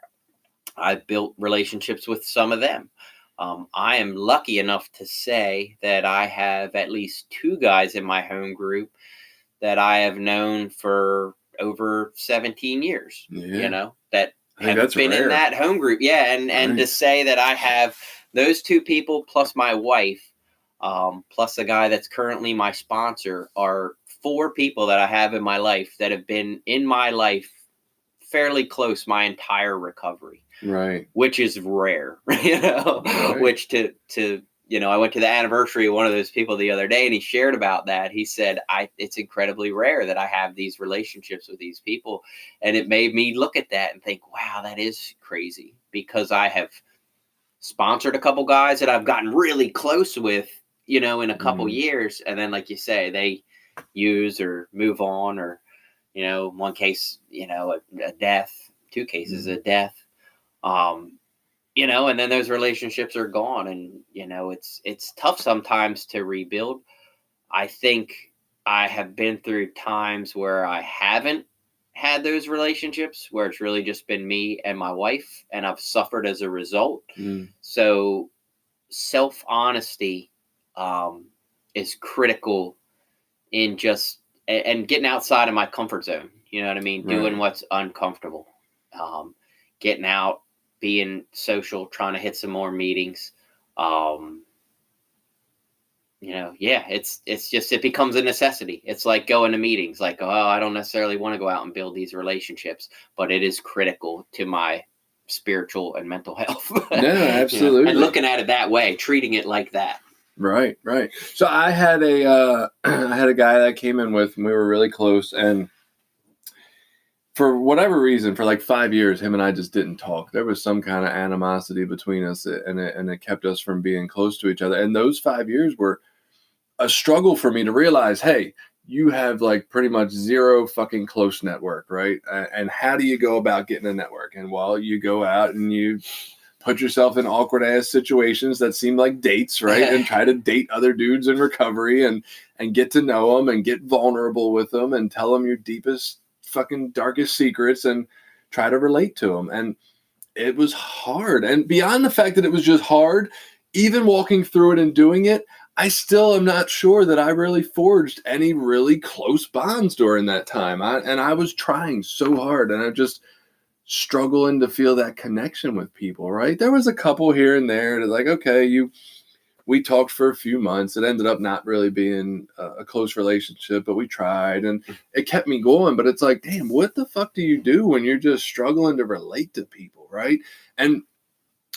I've built relationships with some of them. I am lucky enough to say that I have at least 2 guys in my home group that I have known for over 17 years, Yeah. that I think have that's been rare. in that home group. Yeah. And Right. to say that I have those two people plus my wife, plus the guy that's currently my sponsor, are 4 people that I have in my life that have been in my life fairly close my entire recovery, Right. which is rare, Right. which to I went to the anniversary of one of those people the other day, and he shared about that. He said, it's incredibly rare that I have these relationships with these people. And it made me look at that and think, wow, that is crazy, because I have sponsored a couple guys that I've gotten really close with, in a couple years. And then, like you say, they use or move on, or, one case, a death, 2 cases of death. And then those relationships are gone, and it's tough sometimes to rebuild. I think I have been through times where I haven't had those relationships, where it's really just been me and my wife, and I've suffered as a result. So self-honesty is critical in just and getting outside of my comfort zone. You know what I mean? Right. Doing what's uncomfortable, getting out, being social, trying to hit some more meetings. It's just, it becomes a necessity. It's like going to meetings, like, oh, I don't necessarily want to go out and build these relationships, but it is critical to my spiritual and mental health. No, absolutely. And looking at it that way, treating it like that. Right. So I had a guy that I came in with, and we were really close, and for whatever reason, for like 5 years, him and I just didn't talk. There was some kind of animosity between us, and it kept us from being close to each other. And those 5 years were a struggle for me to realize, hey, you have like pretty much zero fucking close network, right? And how do you go about getting a network? And well, you go out and you put yourself in awkward ass situations that seem like dates, right? And try to date other dudes in recovery, and get to know them, and get vulnerable with them, and tell them your deepest fucking darkest secrets, and try to relate to them. And it was hard. And beyond the fact that it was just hard, even walking through it and doing it, I still am not sure that I really forged any really close bonds during that time. I was trying so hard, and I'm just struggling to feel that connection with people, right? There was a couple here and there that, like, okay, we talked for a few months. It ended up not really being a close relationship, but we tried, and it kept me going. But it's like, damn, what the fuck do you do when you're just struggling to relate to people, right? And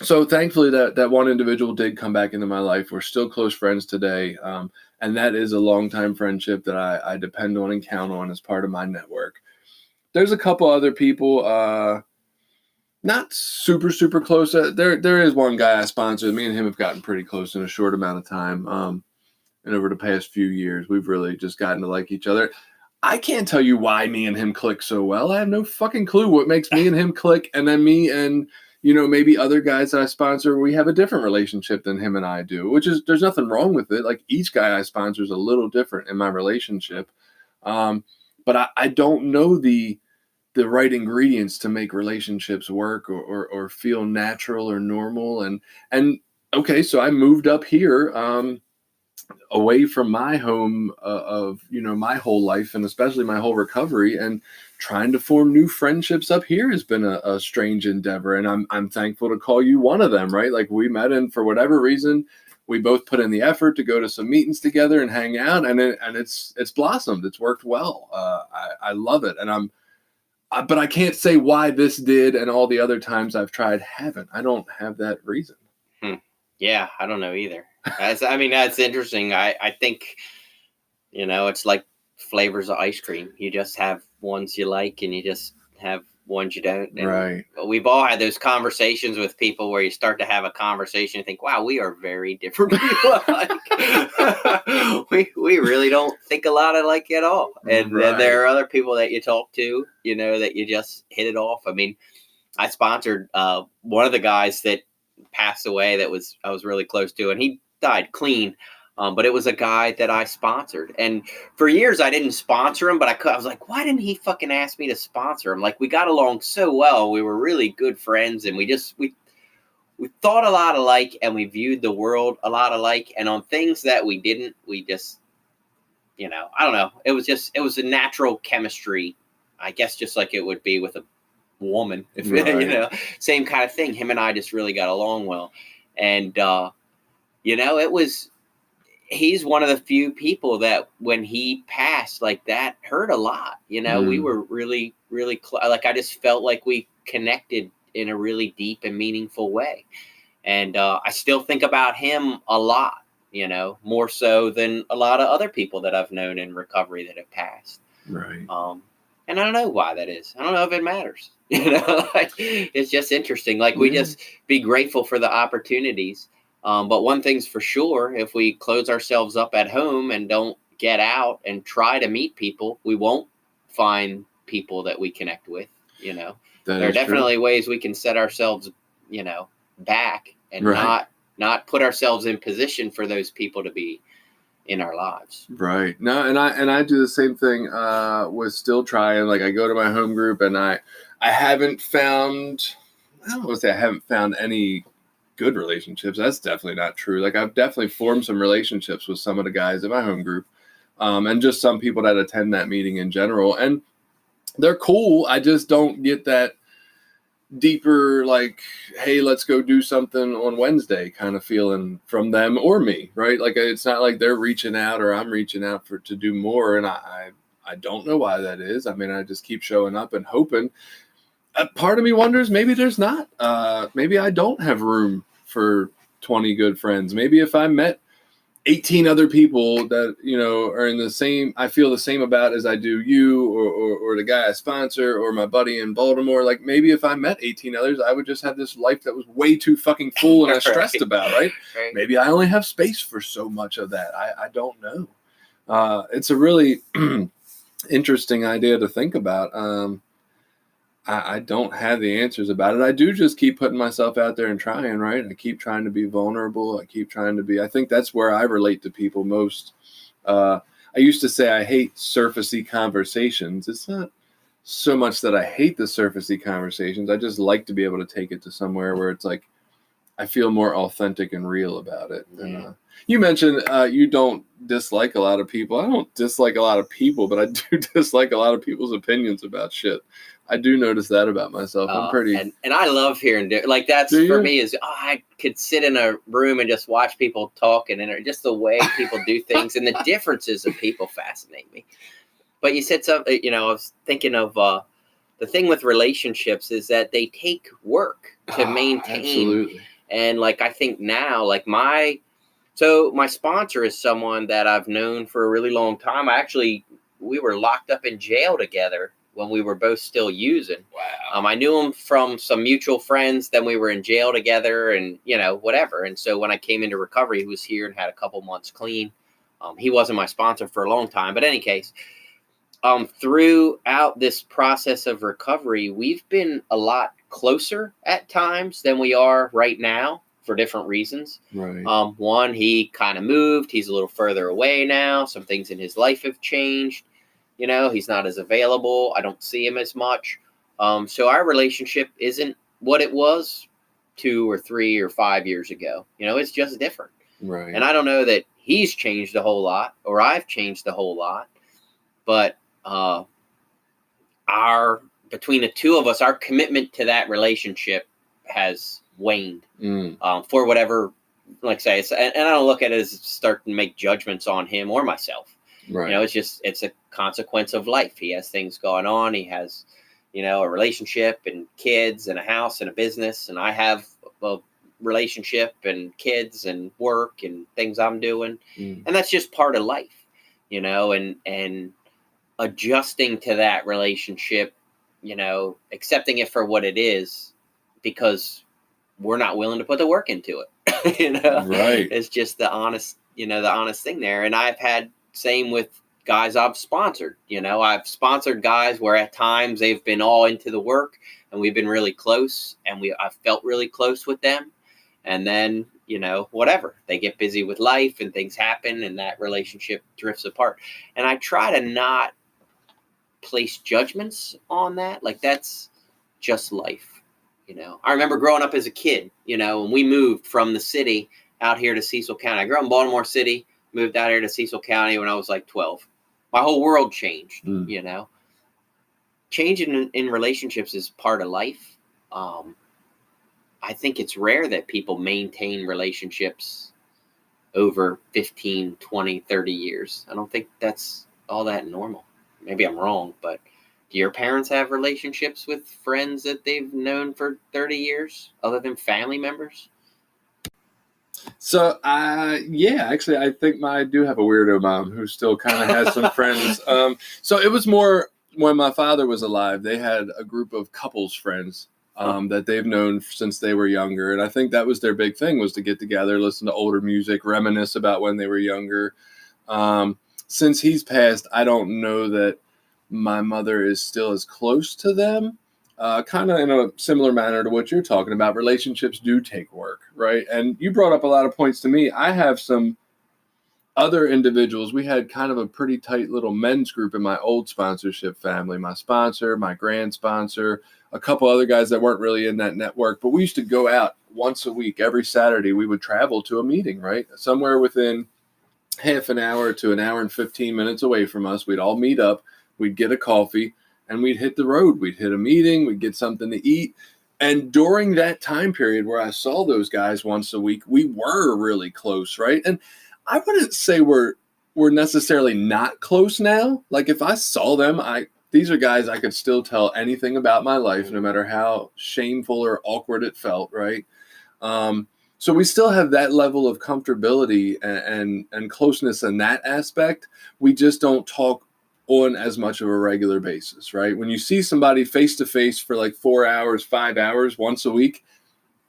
so thankfully that one individual did come back into my life. We're still close friends today. And that is a longtime friendship that I depend on and count on as part of my network. There's a couple other people, not super, super close. There is one guy I sponsored. Me and him have gotten pretty close in a short amount of time. And over the past few years, we've really just gotten to like each other. I can't tell you why me and him click so well. I have no fucking clue what makes me and him click. And then me and, maybe other guys that I sponsor, we have a different relationship than him and I do, which is, there's nothing wrong with it. Like, each guy I sponsor is a little different in my relationship. But I don't know the right ingredients to make relationships work or feel natural or normal. And okay, so I moved up here, away from my home of my whole life, and especially my whole recovery, and trying to form new friendships up here has been a strange endeavor. And I'm thankful to call you one of them, right? Like, we met, and for whatever reason, we both put in the effort to go to some meetings together and hang out, and it's blossomed. It's worked well. I love it, and but I can't say why this did and all the other times I've tried haven't. I don't have that reason. Yeah, I don't know either. That's interesting. I think, it's like flavors of ice cream. You just have ones you like, and you just have ones you don't. And right. We've all had those conversations with people where you start to have a conversation and think, wow, we are very different people. we really don't think a lot alike at all. And then there are other people that you talk to, that you just hit it off. I mean, I sponsored one of the guys that passed away that I was really close to, and he died clean. But it was a guy that I sponsored. And for years, I didn't sponsor him, but I was like, why didn't he fucking ask me to sponsor him? Like, we got along so well. We were really good friends, and we thought a lot alike, and we viewed the world a lot alike. And on things that we didn't, we just, I don't know. It was a natural chemistry I guess just like it would be with a woman, if Right. same kind of thing. Him and I just really got along well. And, he's one of the few people that when he passed, like that hurt a lot. We Mm. were really, really like I just felt like we connected in a really deep and meaningful way. And I still think about him a lot, more so than a lot of other people that I've known in recovery that have passed. Right. And I don't know why that is. I don't know if it matters. Like, it's just interesting. Like we Yeah. just be grateful for the opportunities. But one thing's for sure: if we close ourselves up at home and don't get out and try to meet people, we won't find people that we connect with. That There are is true. definitely ways we can set ourselves, back and Right. not put ourselves in position for those people to be in our lives. Right. No, and I do the same thing with still trying. Like I go to my home group and I haven't found, I don't want to say I haven't found any good relationships. That's definitely not true. Like I've definitely formed some relationships with some of the guys in my home group. And just some people that attend that meeting in general. And they're cool. I just don't get that deeper, like, hey, let's go do something on Wednesday kind of feeling from them or me, right? Like it's not like they're reaching out or I'm reaching out to do more. And I don't know why that is. I mean, I just keep showing up and hoping. Part of me wonders maybe there's not. Maybe I don't have room for 20 good friends. Maybe if I met 18 other people that are in the same, I feel the same about as I do you or the guy I sponsor or my buddy in Baltimore, like maybe if I met 18 others I would just have this life that was way too fucking full and I stressed about, right? Maybe I only have space for so much of that. I don't know. It's a really interesting idea to think about. I don't have the answers about it. I do just keep putting myself out there and trying, right? I keep trying to be vulnerable. I keep trying to be, I think that's where I relate to people most. I used to say I hate surfacey conversations. It's not so much that I hate the surfacey conversations. I just like to be able to take it to somewhere where it's like, I feel more authentic and real about it. Yeah. You mentioned you don't dislike a lot of people. I don't dislike a lot of people, but I do dislike a lot of people's opinions about shit. I do notice that about myself. I'm pretty. And I love hearing like that's Do for you? me is I could sit in a room and just watch people talking and just the way people do things and the differences of people fascinate me. But you said something, I was thinking of the thing with relationships is that they take work to maintain. Absolutely. And like I think now, like my sponsor is someone that I've known for a really long time. We were locked up in jail together when we were both still using. Wow. I knew him from some mutual friends. Then we were in jail together, and whatever. And so when I came into recovery, he was here and had a couple months clean. He wasn't my sponsor for a long time, but in any case, throughout this process of recovery, we've been a lot closer at times than we are right now for different reasons. Right. One, he kind of moved. He's a little further away now. Some things in his life have changed. He's not as available. I don't see him as much. So our relationship isn't what it was 2 or 3 or 5 years ago. It's just different. Right. And I don't know that he's changed a whole lot or I've changed a whole lot, but between the two of us, our commitment to that relationship has waned for whatever, like say, and I don't look at it as starting to make judgments on him or myself. Right. It's a consequence of life. He has things going on. He has, a relationship and kids and a house and a business. And I have a relationship and kids and work and things I'm doing. And that's just part of life, and adjusting to that relationship, accepting it for what it is because we're not willing to put the work into it. Right. It's just the honest thing there. And I've had same with guys I've sponsored. I've sponsored guys where at times they've been all into the work and we've been really close and I've felt really close with them. And then, whatever, they get busy with life and things happen and that relationship drifts apart. And I try to not place judgments on that. Like that's just life. I remember growing up as a kid, when we moved from the city out here to Cecil County. I grew up in Baltimore City, moved out here to Cecil County when I was like 12. My whole world changed, changing in relationships is part of life. I think it's rare that people maintain relationships over 15, 20, 30 years. I don't think that's all that normal. Maybe I'm wrong, but do your parents have relationships with friends that they've known for 30 years other than family members? So, yeah, actually, I think I do have a weirdo mom who still kind of has some friends. So it was more when my father was alive, they had a group of couples friends that they've known since they were younger. And I think that was their big thing, was to get together, listen to older music, reminisce about when they were younger. Since he's passed, I don't know that my mother is still as close to them. Kind of in a similar manner to what you're talking about. Relationships do take work, right? And you brought up a lot of points to me. I have some other individuals. We had kind of a pretty tight little men's group in my old sponsorship family. My sponsor, my grand sponsor, a couple other guys that weren't really in that network. But we used to go out once a week. Every Saturday, we would travel to a meeting, right? Somewhere within half an hour to an hour and 15 minutes away from us. We'd all meet up. We'd get a coffee. And we'd hit the road. We'd hit a meeting. We'd get something to eat. And during that time period where I saw those guys once a week, we were really close, right? And I wouldn't say we're necessarily not close now. Like if I saw them, these are guys I could still tell anything about my life, no matter how shameful or awkward it felt, right? So we still have that level of comfortability and closeness in that aspect. We just don't talk on as much of a regular basis, right? When you see somebody face to face for like 4 hours, 5 hours once a week,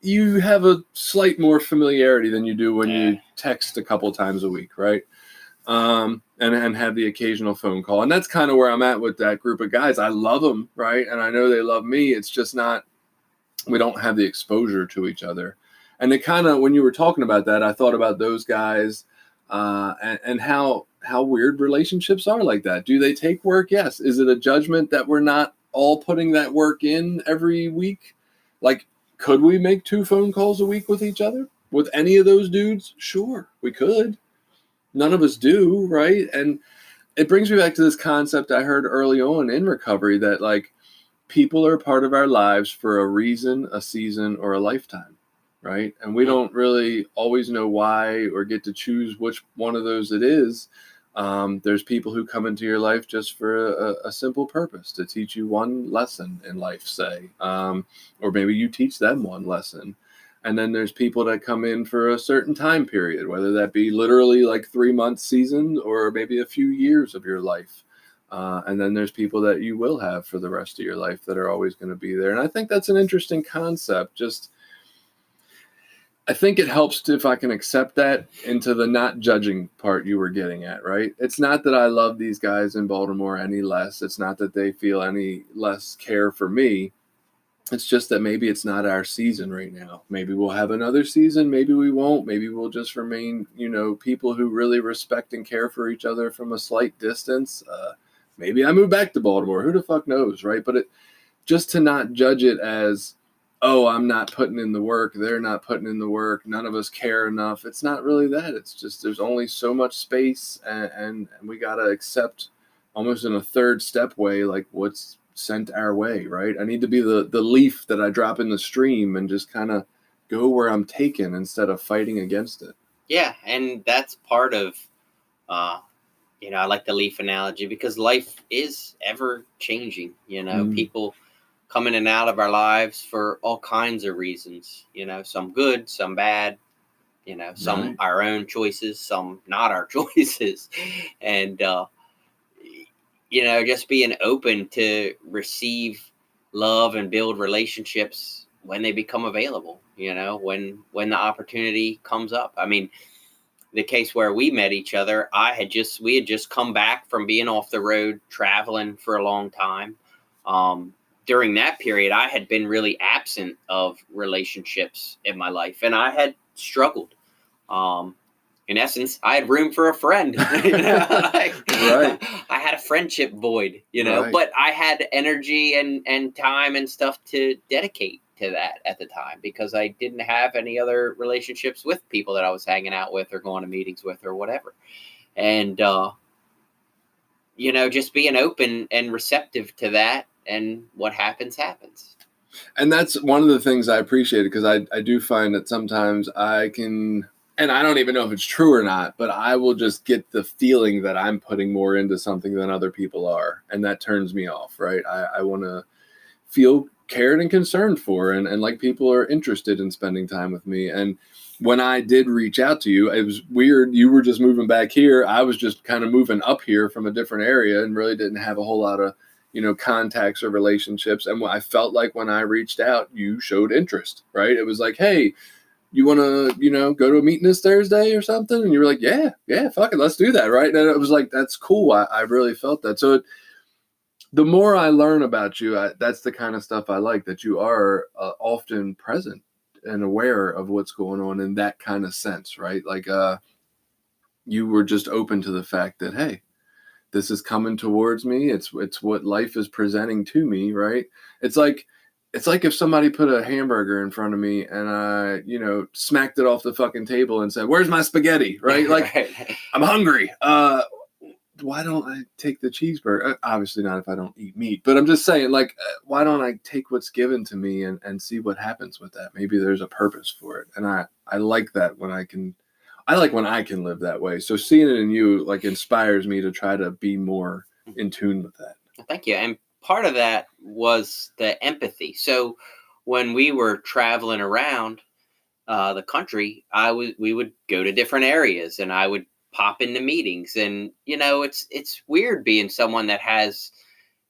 you have a slight more familiarity than you do when you text a couple times a week, right? And have the occasional phone call. And that's kind of where I'm at with that group of guys. I love them, right? And I know they love me. It's just not, we don't have the exposure to each other. And it kind of, when you were talking about that, I thought about those guys and how weird relationships are like that. Do they take work? Yes. Is it a judgment that we're not all putting that work in every week? Like, could we make 2 phone calls a week with each other? With any of those dudes? Sure, we could. None of us do, right? And it brings me back to this concept I heard early on in recovery that, like, people are part of our lives for a reason, a season, or a lifetime, right? And we don't really always know why or get to choose which one of those it is. There's people who come into your life just for a simple purpose, to teach you one lesson in life, say, or maybe you teach them one lesson. And then there's people that come in for a certain time period, whether that be literally like 3-month season or maybe a few years of your life. And then there's people that you will have for the rest of your life that are always going to be there. And I think that's an interesting concept. Just, I think it helps if I can accept that into the not judging part you were getting at, right? It's not that I love these guys in Baltimore any less. It's not that they feel any less care for me. It's just that maybe it's not our season right now. Maybe we'll have another season. Maybe we won't. Maybe we'll just remain, people who really respect and care for each other from a slight distance. Maybe I move back to Baltimore. Who the fuck knows, right? But just to not judge it as, oh, I'm not putting in the work, they're not putting in the work, none of us care enough. It's not really that. It's just there's only so much space, and we got to accept almost in a third step way, like what's sent our way, right? I need to be the leaf that I drop in the stream and just kind of go where I'm taken instead of fighting against it. Yeah, and that's part of, I like the leaf analogy because life is ever changing, people come in and out of our lives for all kinds of reasons, some good, some bad, some Right. our own choices, some not our choices. And, just being open to receive love and build relationships when they become available, when the opportunity comes up. I mean, the case where we met each other, we had just come back from being off the road, traveling for a long time. During that period, I had been really absent of relationships in my life, and I had struggled. In essence, I had room for a friend. Right. I had a friendship void, Right. but I had energy and time and stuff to dedicate to that at the time because I didn't have any other relationships with people that I was hanging out with or going to meetings with or whatever. And, just being open and receptive to that and what happens. And that's one of the things I appreciate, because I do find that sometimes I can, and I don't even know if it's true or not, but I will just get the feeling that I'm putting more into something than other people are. And that turns me off, right? I want to feel cared and concerned for, and like people are interested in spending time with me. And when I did reach out to you, it was weird. You were just moving back here. I was just kind of moving up here from a different area and really didn't have a whole lot of, contacts or relationships. And I felt like when I reached out, you showed interest, right? It was like, hey, you want to, go to a meeting this Thursday or something? And you were like, yeah, fuck it, let's do that, right? And it was like, that's cool. I really felt that. So the more I learn about you, that's the kind of stuff I like, that you are often present and aware of what's going on in that kind of sense, right? Like you were just open to the fact that, hey, this is coming towards me. It's what life is presenting to me, right? It's like if somebody put a hamburger in front of me and I, smacked it off the fucking table and said, "Where's my spaghetti?" Right? Like, I'm hungry. Why don't I take the cheeseburger? Obviously not if I don't eat meat, but I'm just saying, like, why don't I take what's given to me and see what happens with that? Maybe there's a purpose for it. And I like that when I can live that way. So seeing it in you, like, inspires me to try to be more in tune with that. Thank you. And part of that was the empathy. So when we were traveling around the country, we would go to different areas, and I would pop into meetings. And it's weird being someone that has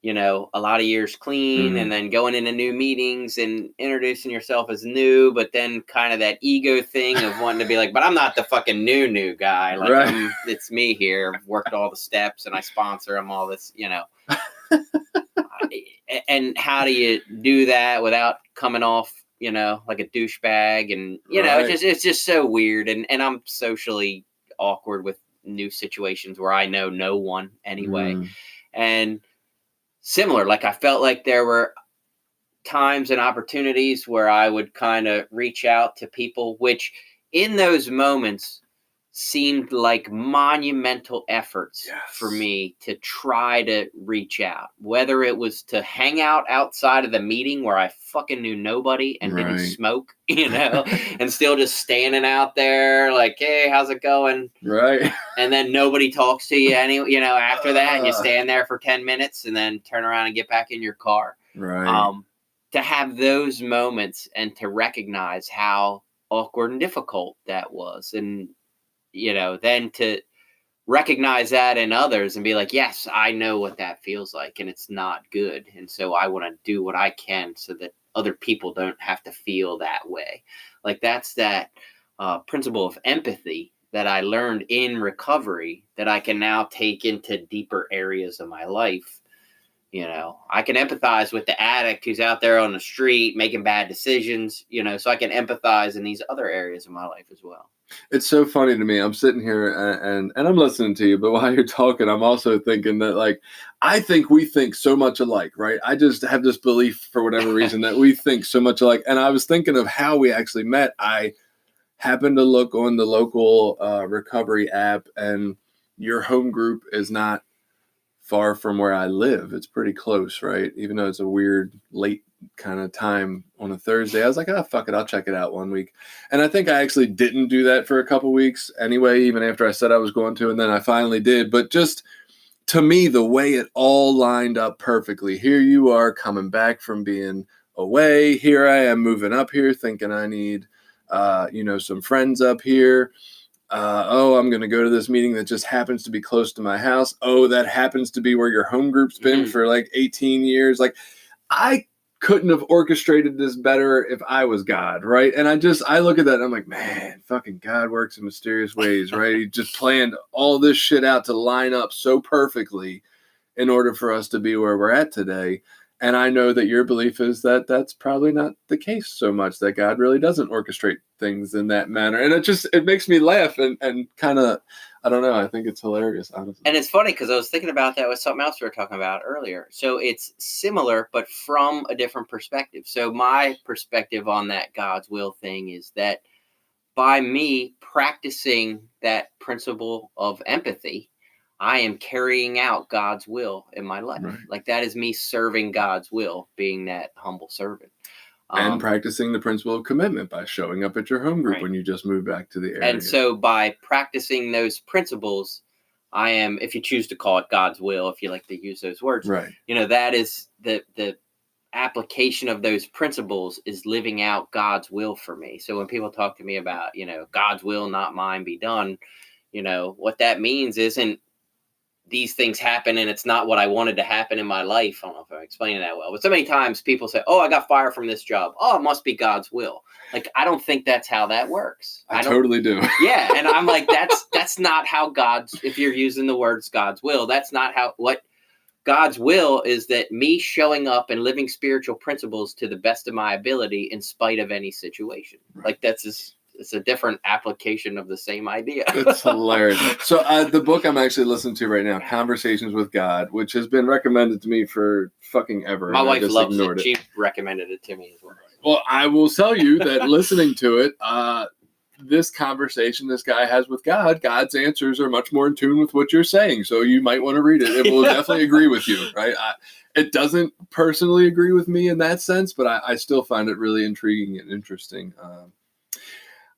a lot of years clean, and then going into new meetings and introducing yourself as new, but then kind of that ego thing of wanting to be like, but I'm not the fucking new guy. Like, right. It's me here. I've worked all the steps and I sponsor them, all this, and how do you do that without coming off, like a douchebag? And, right. it's just so weird. And I'm socially awkward with new situations where I know no one anyway. And similar, like, I felt like there were times and opportunities where I would kind of reach out to people, which in those moments seemed like monumental efforts for me to try to reach out, whether it was to hang out outside of the meeting where I fucking knew nobody and didn't smoke, and still just standing out there like, hey, how's it going? Right. And then nobody talks to you after that, and you stand there for 10 minutes and then turn around and get back in your car. Right. To have those moments and to recognize how awkward and difficult that was. And then to recognize that in others and be like, yes, I know what that feels like, and it's not good. And so I want to do what I can so that other people don't have to feel that way. Like, that's that principle of empathy that I learned in recovery that I can now take into deeper areas of my life. I can empathize with the addict who's out there on the street making bad decisions, so I can empathize in these other areas of my life as well. It's so funny to me. I'm sitting here and I'm listening to you, but while you're talking, I'm also thinking that, like, I think we think so much alike, right? I just have this belief for whatever reason that we think so much alike. And I was thinking of how we actually met. I happened to look on the local recovery app, and your home group is not far from where I live. It's pretty close, right? Even though it's a weird late kind of time on a Thursday, I was like, fuck it, I'll check it out one week. And I think I actually didn't do that for a couple weeks anyway, even after I said I was going to, and then I finally did. But just to me, the way it all lined up perfectly. Here you are coming back from being away. Here I am moving up here thinking I need, some friends up here. I'm going to go to this meeting that just happens to be close to my house. Oh, that happens to be where your home group's been for like 18 years. Like, I couldn't have orchestrated this better if I was God, right? And I look at that and I'm like, man, fucking God works in mysterious ways, right? He just planned all this shit out to line up so perfectly in order for us to be where we're at today. And I know that your belief is that that's probably not the case so much, that God really doesn't orchestrate things in that manner. And it makes me laugh and kind of, I don't know, I think it's hilarious, honestly. And it's funny because I was thinking about that with something else we were talking about earlier. So it's similar, but from a different perspective. So my perspective on that God's will thing is that by me practicing that principle of empathy, I am carrying out God's will in my life. Right. Like that is me serving God's will, being that humble servant. And practicing the principle of commitment by showing up at your home group Right. when you just moved back to the area. And so by practicing those principles, I am, if you choose to call it God's will, if you like to use those words, right. That is the application of those principles is living out God's will for me. So when people talk to me about, God's will, not mine, be done, what that means isn't these things happen and it's not what I wanted to happen in my life. I don't know if I'm explaining that well, but so many times people say, oh, I got fired from this job. Oh, it must be God's will. Like, I don't think that's how that works. I totally do. Yeah. And I'm like, that's not how if you're using the words God's will, that's not what God's will is, that me showing up and living spiritual principles to the best of my ability in spite of any situation. Right. Like it's a different application of the same idea. It's hilarious. So the book I'm actually listening to right now, Conversations with God, which has been recommended to me for fucking ever. My wife loves it. She recommended it to me as well. Well, I will tell you that listening to it, this conversation this guy has with God, God's answers are much more in tune with what you're saying. So you might want to read it. It will definitely agree with you, right? It doesn't personally agree with me in that sense, but I still find it really intriguing and interesting.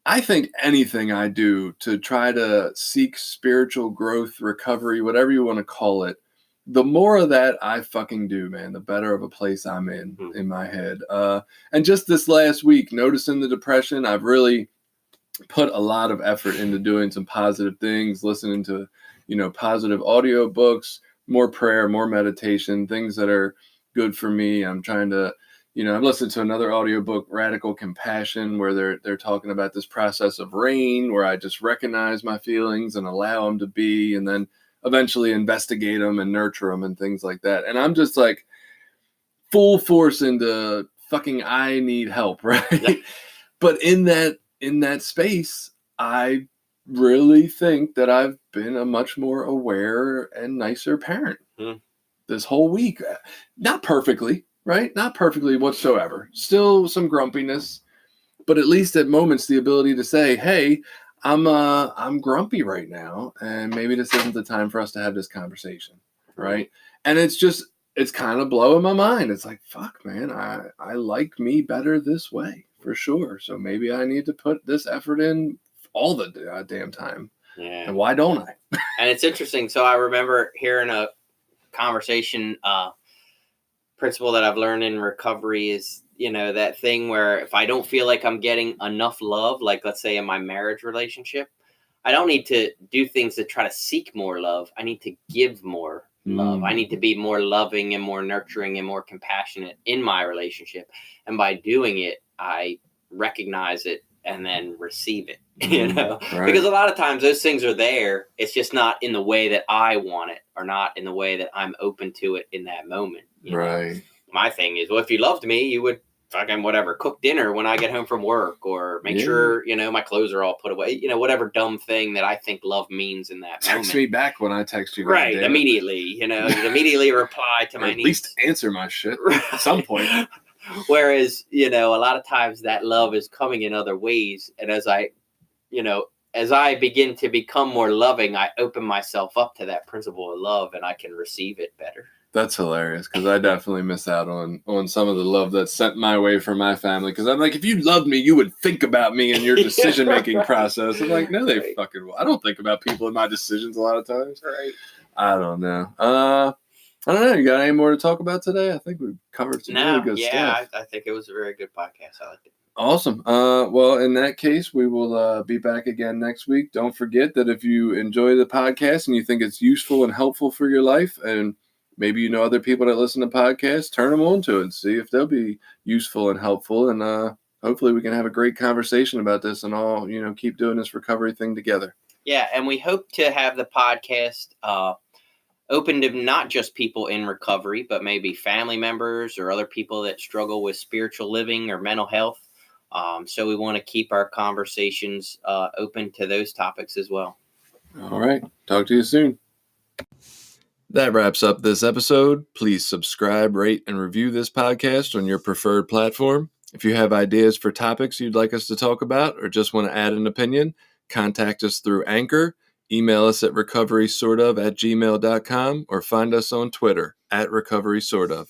I think anything I do to try to seek spiritual growth, recovery, whatever you want to call it, the more of that I fucking do, man, the better of a place I'm in my head. And just this last week, noticing the depression, I've really put a lot of effort into doing some positive things, listening to, positive audio books, more prayer, more meditation, things that are good for me. I'm trying to, I've listened to another audiobook, Radical Compassion, where they're talking about this process of rain, where I just recognize my feelings and allow them to be, and then eventually investigate them and nurture them and things like that. And I'm just like full force into fucking I need help, right? Yeah. But in that space, I really think that I've been a much more aware and nicer parent this whole week. Not perfectly, right? Not perfectly whatsoever. Still some grumpiness, but at least at moments the ability to say, hey, I'm grumpy right now, and maybe this isn't the time for us to have this conversation, right? And it's kind of blowing my mind. It's like, fuck, man, I like me better this way, for sure. So maybe I need to put this effort in all the damn time. Yeah. And why don't I? And it's interesting. So I remember hearing a conversation, principle that I've learned in recovery is, that thing where if I don't feel like I'm getting enough love, like let's say in my marriage relationship, I don't need to do things to try to seek more love. I need to give more love. I need to be more loving and more nurturing and more compassionate in my relationship. And by doing it, I recognize it and then receive it, right. Because a lot of times those things are there. It's just not in the way that I want it, or not in the way that I'm open to it in that moment. Right. My thing is, well, if you loved me, you would fucking cook dinner when I get home from work, or make sure, my clothes are all put away, whatever dumb thing that I think love means in that moment. Text me back when I text you. Right. Immediately, you'd immediately reply to my needs. At least answer my shit at some point. Whereas, a lot of times that love is coming in other ways. And as I begin to become more loving, I open myself up to that principle of love, and I can receive it better. That's hilarious, because I definitely miss out on some of the love that's sent my way from my family. Because I'm like, if you loved me, you would think about me in your decision-making process. I'm like, no, they fucking will. I don't think about people in my decisions a lot of times. Right. I don't know. I don't know. You got any more to talk about today? I think we've covered some really good stuff. Yeah, I think it was a very good podcast. I liked it. Awesome. Well, in that case, we will be back again next week. Don't forget that if you enjoy the podcast and you think it's useful and helpful for your life, and maybe other people that listen to podcasts, turn them on to it and see if they'll be useful and helpful. And hopefully we can have a great conversation about this and all, keep doing this recovery thing together. Yeah, and we hope to have the podcast open to not just people in recovery, but maybe family members or other people that struggle with spiritual living or mental health. So we want to keep our conversations open to those topics as well. All right. Talk to you soon. That wraps up this episode. Please subscribe, rate, and review this podcast on your preferred platform. If you have ideas for topics you'd like us to talk about, or just want to add an opinion, contact us through Anchor, Email us at recoverysortof@gmail.com or find us on Twitter @recoverysortof.